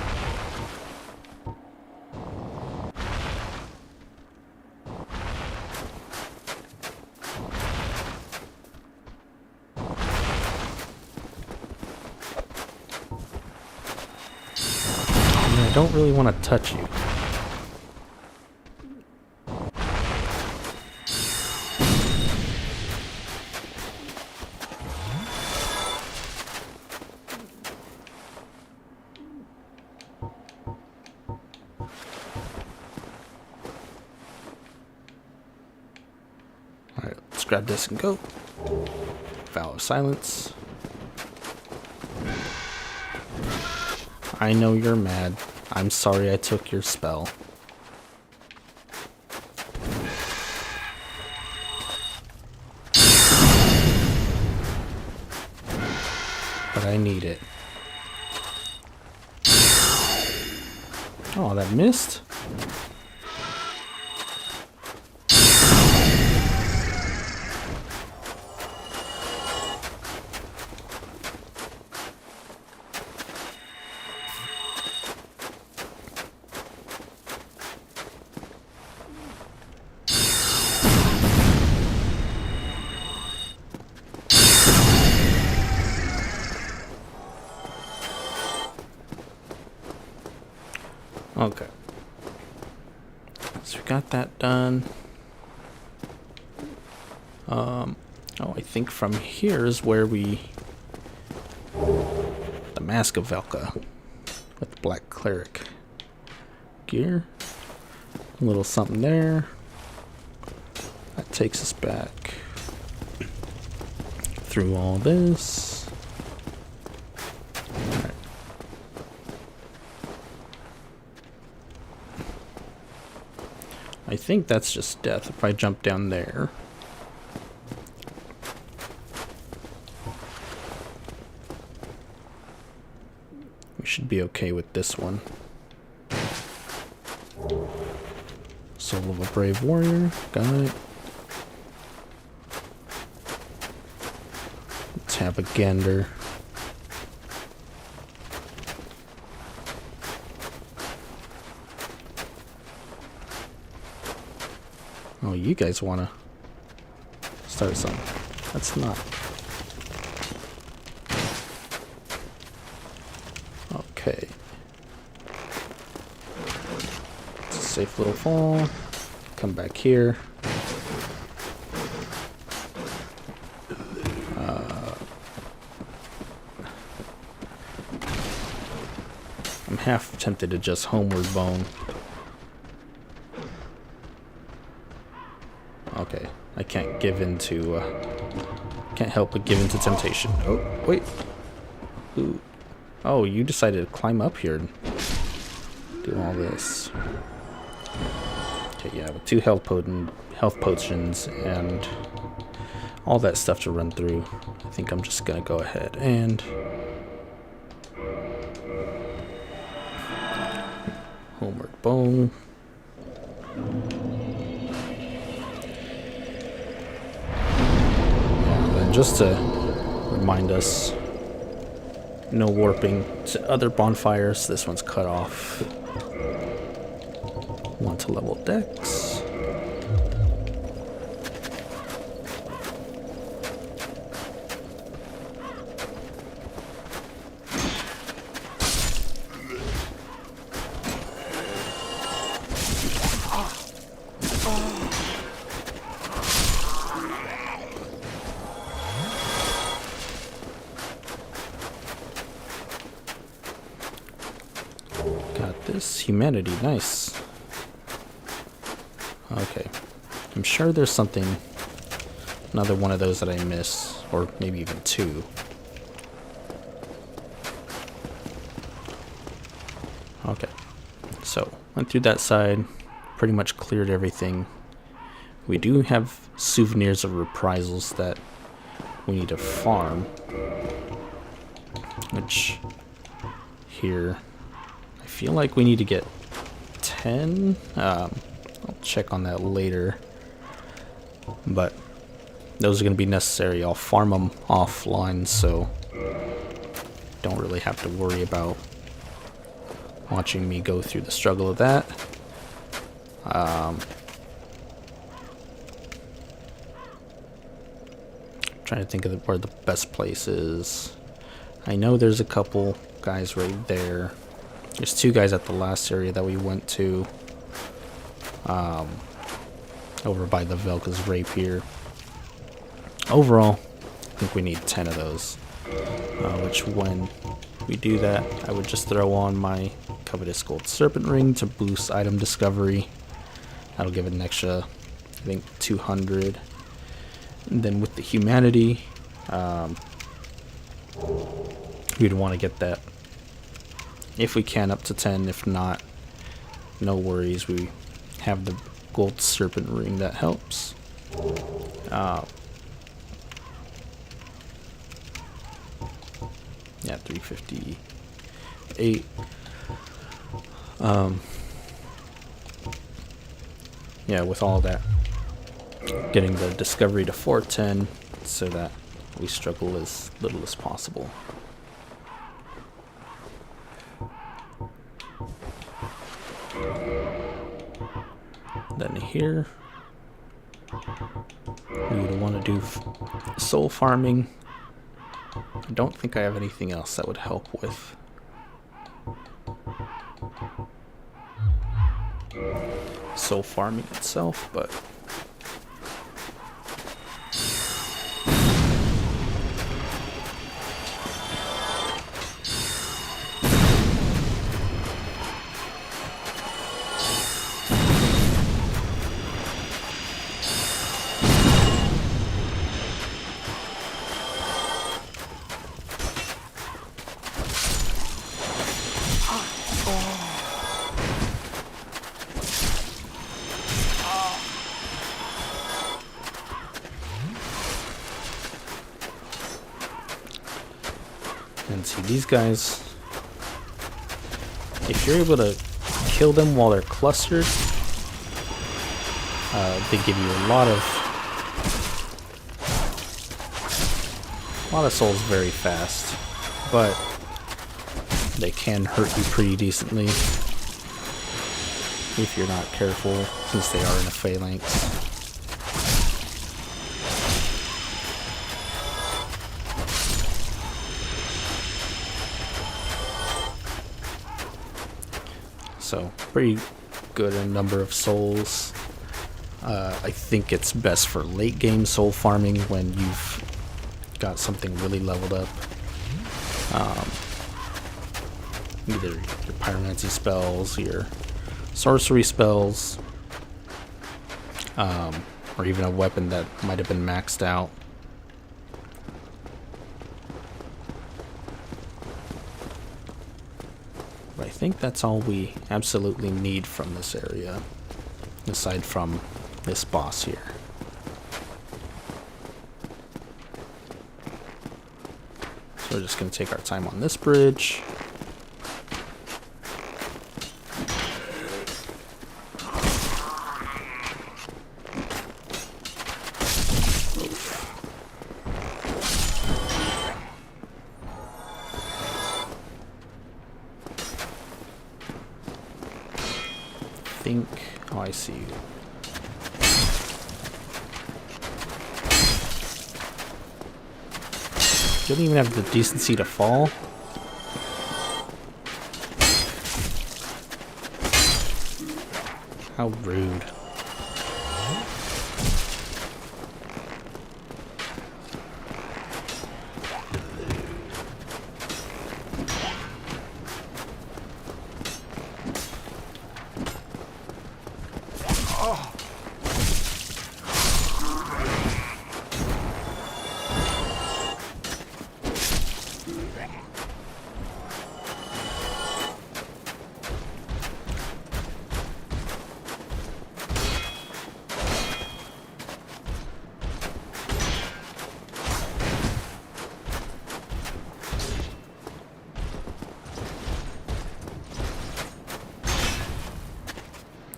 I don't really want to touch you. Alright, let's grab this and go. Vow of Silence. I know you're mad. I'm sorry I took your spell. But I need it. Oh, that missed? Okay. So we got that done. Oh, I think from here is where we... The Mask of Velka. With the Black Cleric gear. A little something there. That takes us back through all this. Alright. I think that's just death if I jump down there. We should be okay with this one. Soul of a Brave Warrior, got it. Let's have a gander. Oh, you guys wanna start something. That's not. Okay. It's a safe little fall. Come back here. I'm half tempted to just homeward bone. Okay, I can't give in to, can't help but give in to temptation. Oh, wait. Ooh. Oh, you decided to climb up here and do all this. Okay, yeah, with 2 health potions and all that stuff to run through, I think I'm just gonna go ahead and homeward bone. Just to remind us, no warping to other bonfires. This one's cut off. 1 to level Dex. humanity. Nice. Okay. I'm sure there's something, another one of those that I miss, or maybe even two. Okay. So, went through that side, pretty much cleared everything. We do have souvenirs of reprisals that we need to farm, which here I feel like we need to get 10. I'll check on that later, but those are going to be necessary. I'll farm them offline, so don't really have to worry about watching me go through the struggle of that. Trying to think of where the best place is. I know there's a couple guys right there. There's two guys at the last area that we went to, over by the Velka's Rapier. Overall, I think we need 10 of those, which when we do that, I would just throw on my Covetous Gold Serpent Ring to boost item discovery. That'll give it an extra, I think, 200. And then with the humanity, we'd want to get that, if we can, up to 10. If not, no worries. We have the Gold Serpent Ring that helps. Yeah, 358. Yeah, with all that, getting the discovery to 410 so that we struggle as little as possible. Then here, we would want to do soul farming. I don't think I have anything else that would help with soul farming itself, but and see these guys, if you're able to kill them while they're clustered, they give you a lot of souls very fast, but they can hurt you pretty decently if you're not careful, since they are in a phalanx. So, pretty good a number of souls. I think it's best for late game soul farming when you've got something really leveled up. Either your pyromancy spells, your sorcery spells, or even a weapon that might have been maxed out. But I think that's all we absolutely need from this area, aside from this boss here. So we're just going to take our time on this bridge. Oh, I see you. You don't even have the decency to fall. How rude.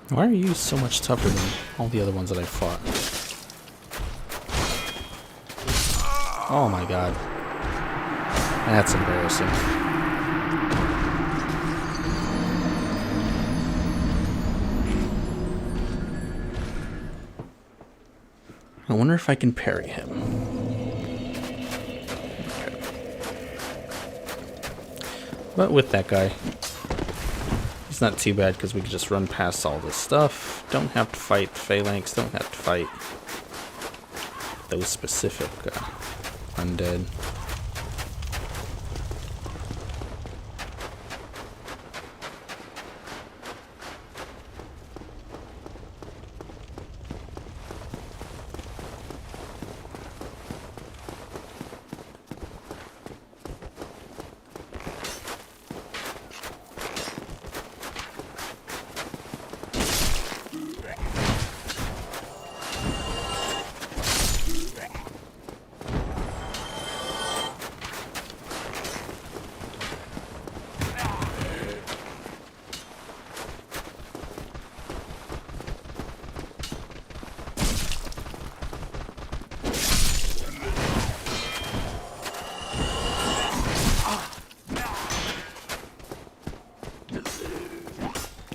Why are you so much tougher than all the other ones that I fought? Oh my god. That's embarrassing. I wonder if I can parry him. Okay. But with that guy, it's not too bad because we can just run past all this stuff. Don't have to fight phalanx. Don't have to fight those specific undead.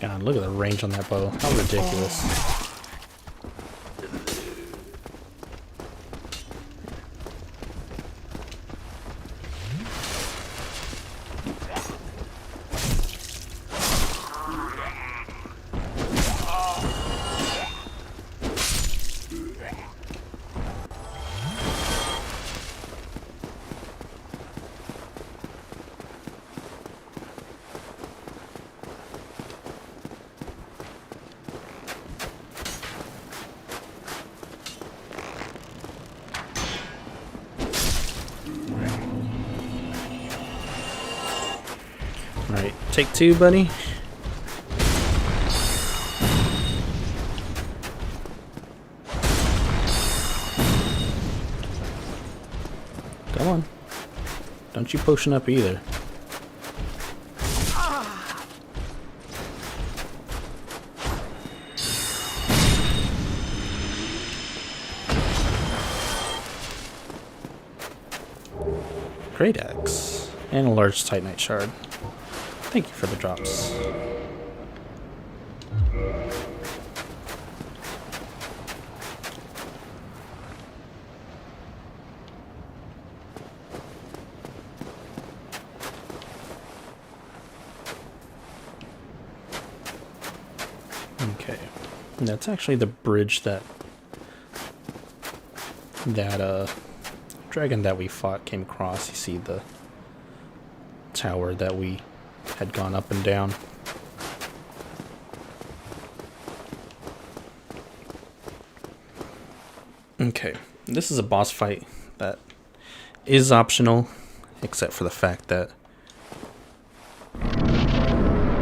God, look at the range on that bow. How ridiculous. Alright, take two, buddy. Come on. Don't you potion up either. Great axe. And a large titanite shard. Thank you for the drops. Okay. And that's actually the bridge that dragon that we fought came across. You see the tower that we had gone up and down. Okay, this is a boss fight that is optional, except for the fact that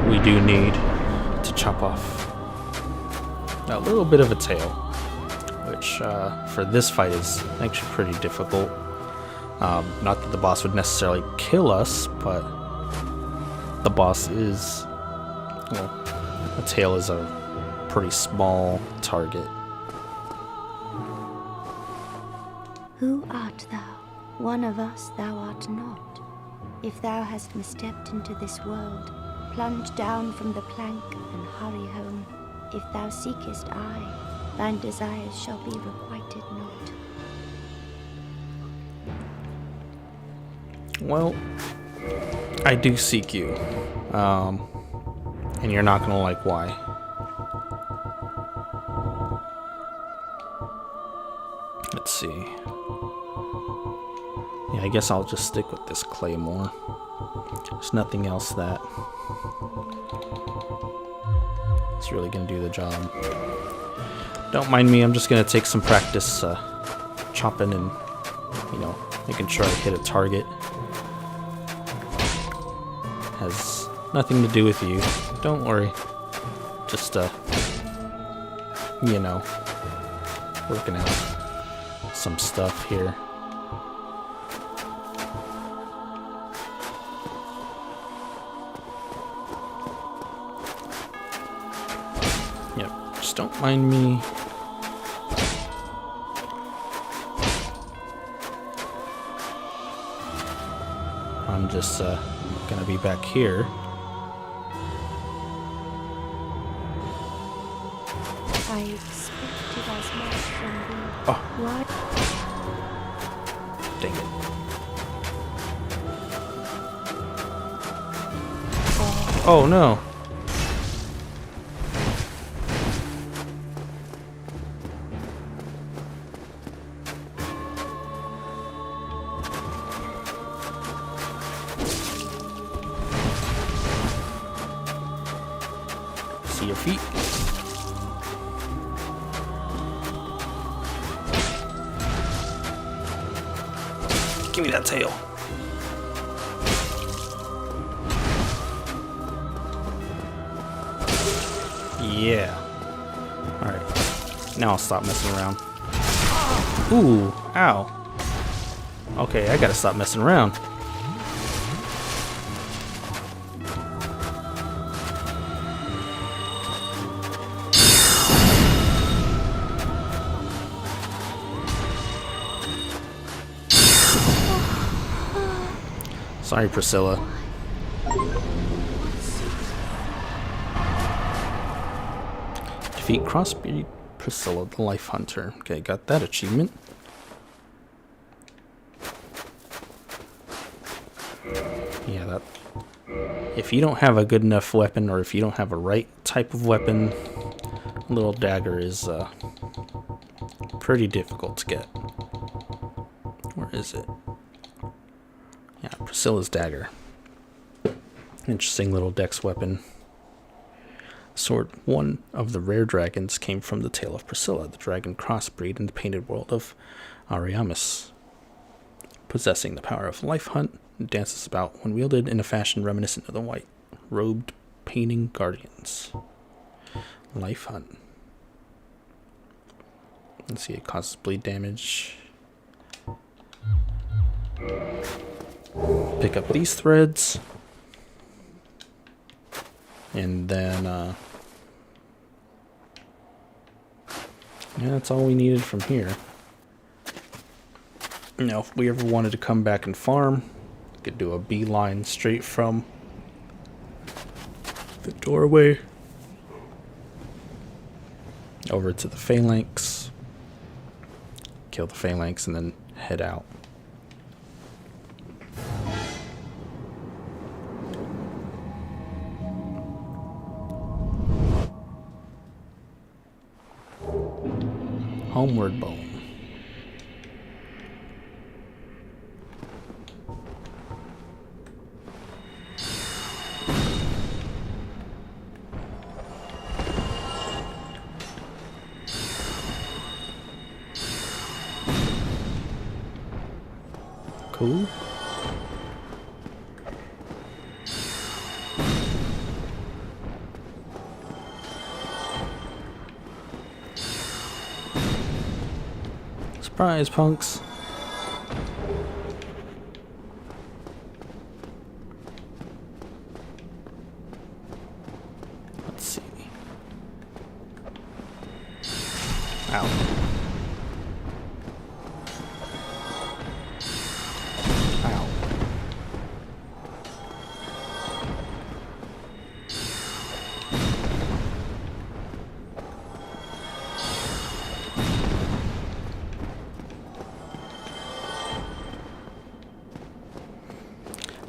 we do need to chop off a little bit of a tail, which for this fight is actually pretty difficult. Not that the boss would necessarily kill us, but the boss is, well, a tail is a pretty small target. Who art thou? One of us thou art not. If thou hast misstepped into this world, plunge down from the plank and hurry home. If thou seekest I, thine desires shall be requited not. Well, I do seek you, and you're not gonna like why. Let's see. Yeah, I guess I'll just stick with this claymore. There's nothing else that is really gonna do the job. Don't mind me, I'm just gonna take some practice chopping and, you know, making sure I hit a target. Has nothing to do with you. Don't worry. Just, you know, working out some stuff here. Yep, just don't mind me. I'm just gonna be back here. I expected as much from you. Oh. Why? Dang it. Oh no. See your feet. Give me that tail. Yeah. Alright. Now I'll stop messing around. Ooh. Ow. Okay, I gotta stop messing around. Sorry, Priscilla. Defeat Crossbreed Priscilla, the Life Hunter. Okay, got that achievement. Yeah, that... If you don't have a good enough weapon, or if you don't have a right type of weapon, a little dagger is pretty difficult to get. Where is it? Yeah, Priscilla's dagger. Interesting little dex weapon. Sword. One of the rare dragons came from the tale of Priscilla, the dragon crossbreed in the painted world of Ariamis. Possessing the power of life hunt, it dances about when wielded in a fashion reminiscent of the white-robed painting guardians. Life hunt. Let's see, it causes bleed damage. Pick up these threads, and then yeah, that's all we needed from here. Now if we ever wanted to come back and farm, we could do a beeline straight from the doorway over to the phalanx, kill the phalanx, and then head out. Homeward Bone. Cool. Surprise, punks. Let's see. Ow. Ow.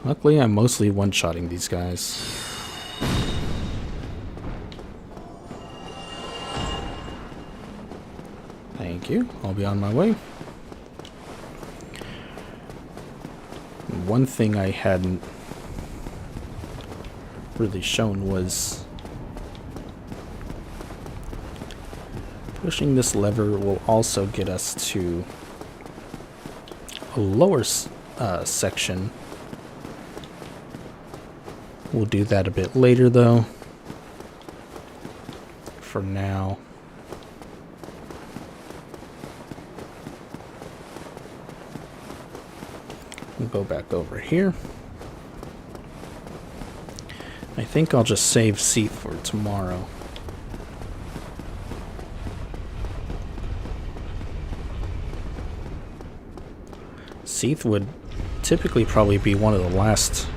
Luckily, I'm mostly one-shotting these guys. Thank you. I'll be on my way. One thing I hadn't really shown was Pushing this lever will also get us to a lower section. We'll do that a bit later though. For now, we'll go back over here. I think I'll just save Seath for tomorrow. Seath would typically probably be one of the last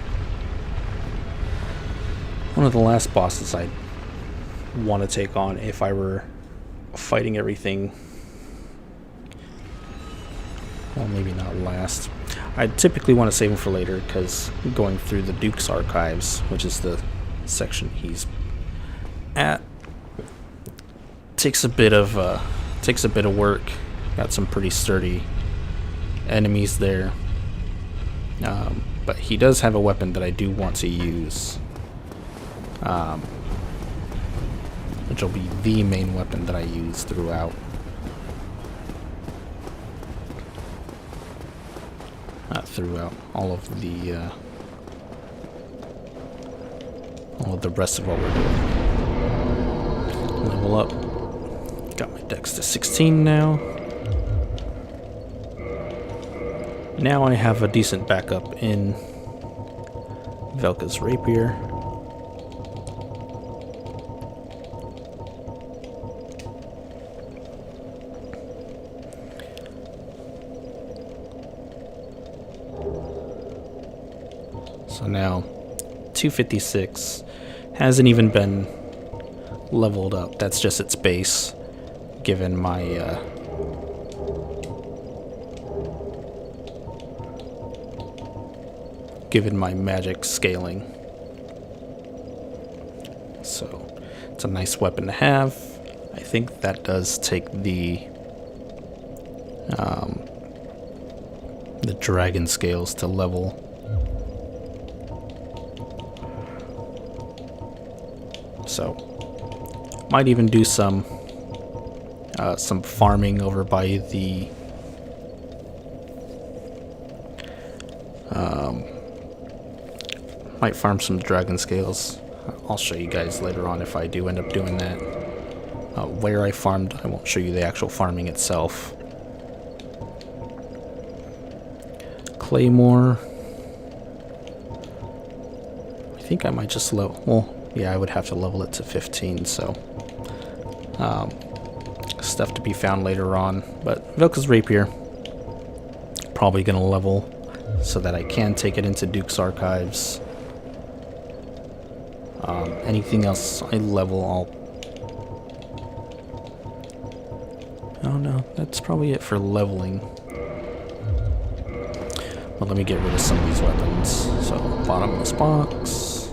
bosses I'd want to take on if I were fighting everything. Well, maybe not last. I'd typically want to save him for later because going through the Duke's archives, which is the section he's at, takes a bit of work. Got some pretty sturdy enemies there, but he does have a weapon that I do want to use, which will be the main weapon that I use throughout. Throughout all of the rest of what we're doing. Level up. Got my dex to 16 now. Now I have a decent backup in Velka's rapier. So now 256 hasn't even been leveled up. That's just its base, given my magic scaling. So it's a nice weapon to have. I think that does take the dragon scales to level. So might even do some farming over by the might farm some dragon scales. I'll show you guys later on if I do end up doing that. Where I farmed, I won't show you the actual farming itself. Claymore. I think I might just well, yeah, I would have to level it to 15, so stuff to be found later on. But Velka's rapier, probably gonna level so that I can take it into Duke's archives. Anything else I level, oh no, that's probably it for leveling. Well, let me get rid of some of these weapons. So, bottom of this box.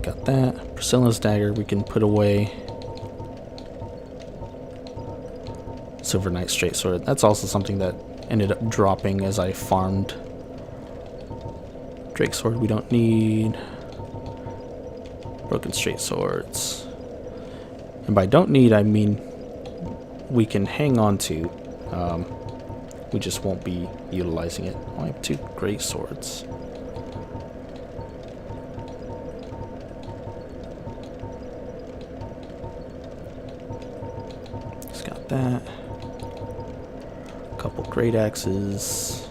Got that. Priscilla's dagger we can put away. Silver Knight straight sword. That's also something that ended up dropping as I farmed. Drake sword we don't need. Broken straight swords. And by don't need, I mean we can hang on to. We just won't be utilizing it. I have 2 great swords. Just got that. A couple great axes.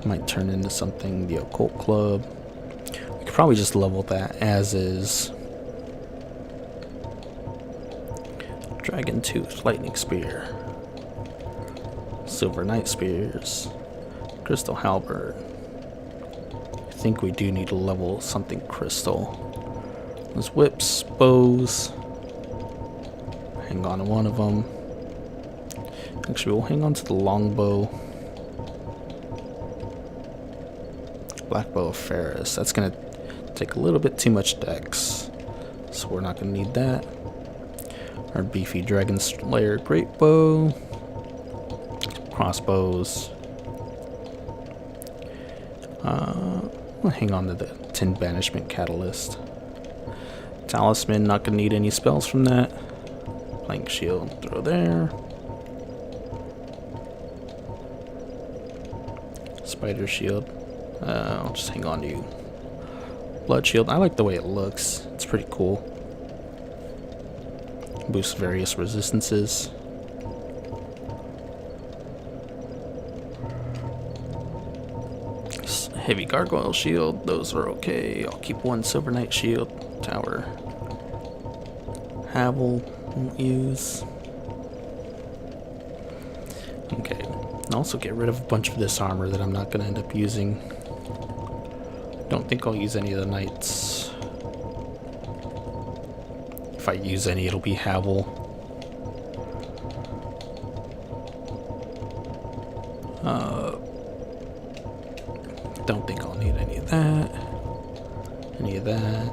Might turn into something. The occult club. We could probably just level that as is. Dragon Tooth, Lightning Spear, Silver Knight Spears, Crystal Halberd. I think we do need to level something crystal. There's whips, bows. Hang on to one of them. Actually, we'll hang on to the longbow. Black Bow of Ferris. That's going to take a little bit too much dex, so we're not going to need that. Our beefy Dragon Slayer great bow, crossbows. We'll hang on to the Tin Banishment Catalyst. Talisman, not gonna need any spells from that. Plank shield, throw there. Spider shield. I'll just hang on to you. Blood shield. I like the way it looks. It's pretty cool. Boosts various resistances. Heavy gargoyle shield. Those are okay. I'll keep one Silver Knight shield. Tower. Havel won't use. Okay. I'll also get rid of a bunch of this armor that I'm not going to end up using. Don't think I'll use any of the knights. If I use any, it'll be Havel. Don't think I'll need any of that. Any of that.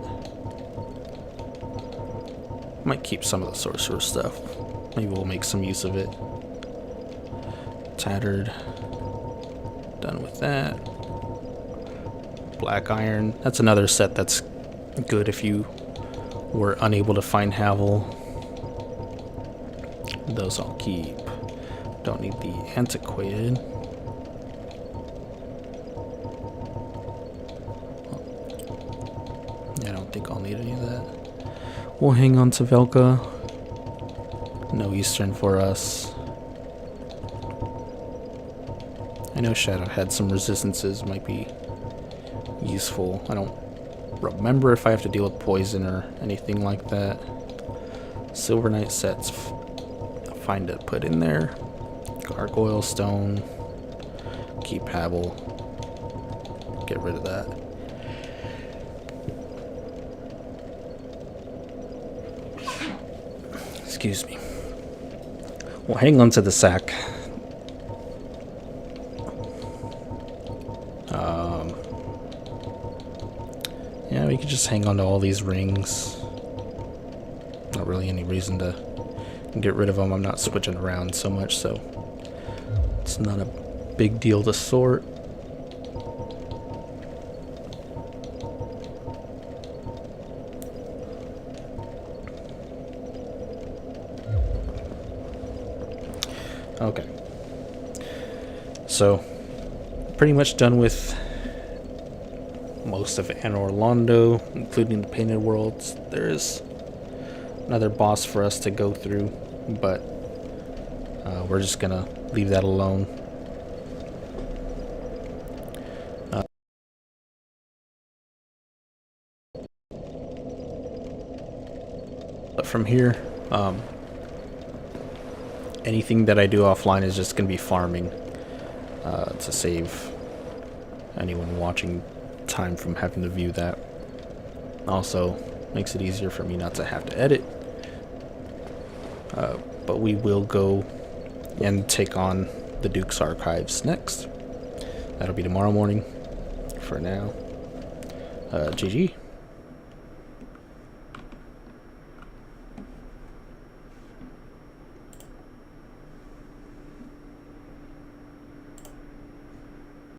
Might keep some of the sorcerer stuff. Maybe we'll make some use of it. Tattered. Done with that. Black iron. That's another set that's good if you were unable to find Havel. Those I'll keep. Don't need the antiquated. I don't think I'll need any of that. We'll hang on to Velka. No Eastern for us. I know Shadow had some resistances, might be useful. I don't remember if I have to deal with poison or anything like that. Silver Knight sets, find it, put in there. Gargoyle stone. Keep Havel. Get rid of that. Excuse me. We'll hang on to the sack. Yeah, we could just hang on to all these rings. Not really any reason to get rid of them. I'm not switching around so much, so it's not a big deal to sort. Okay. So, pretty much done with most of Anor Londo, including the Painted Worlds. There is another boss for us to go through, but we're just gonna leave that alone. But from here, anything that I do offline is just gonna be farming to save anyone watching time from having to view that. Also makes it easier for me not to have to edit, but we will go and take on the Duke's Archives next. That'll be tomorrow morning. For now, GG.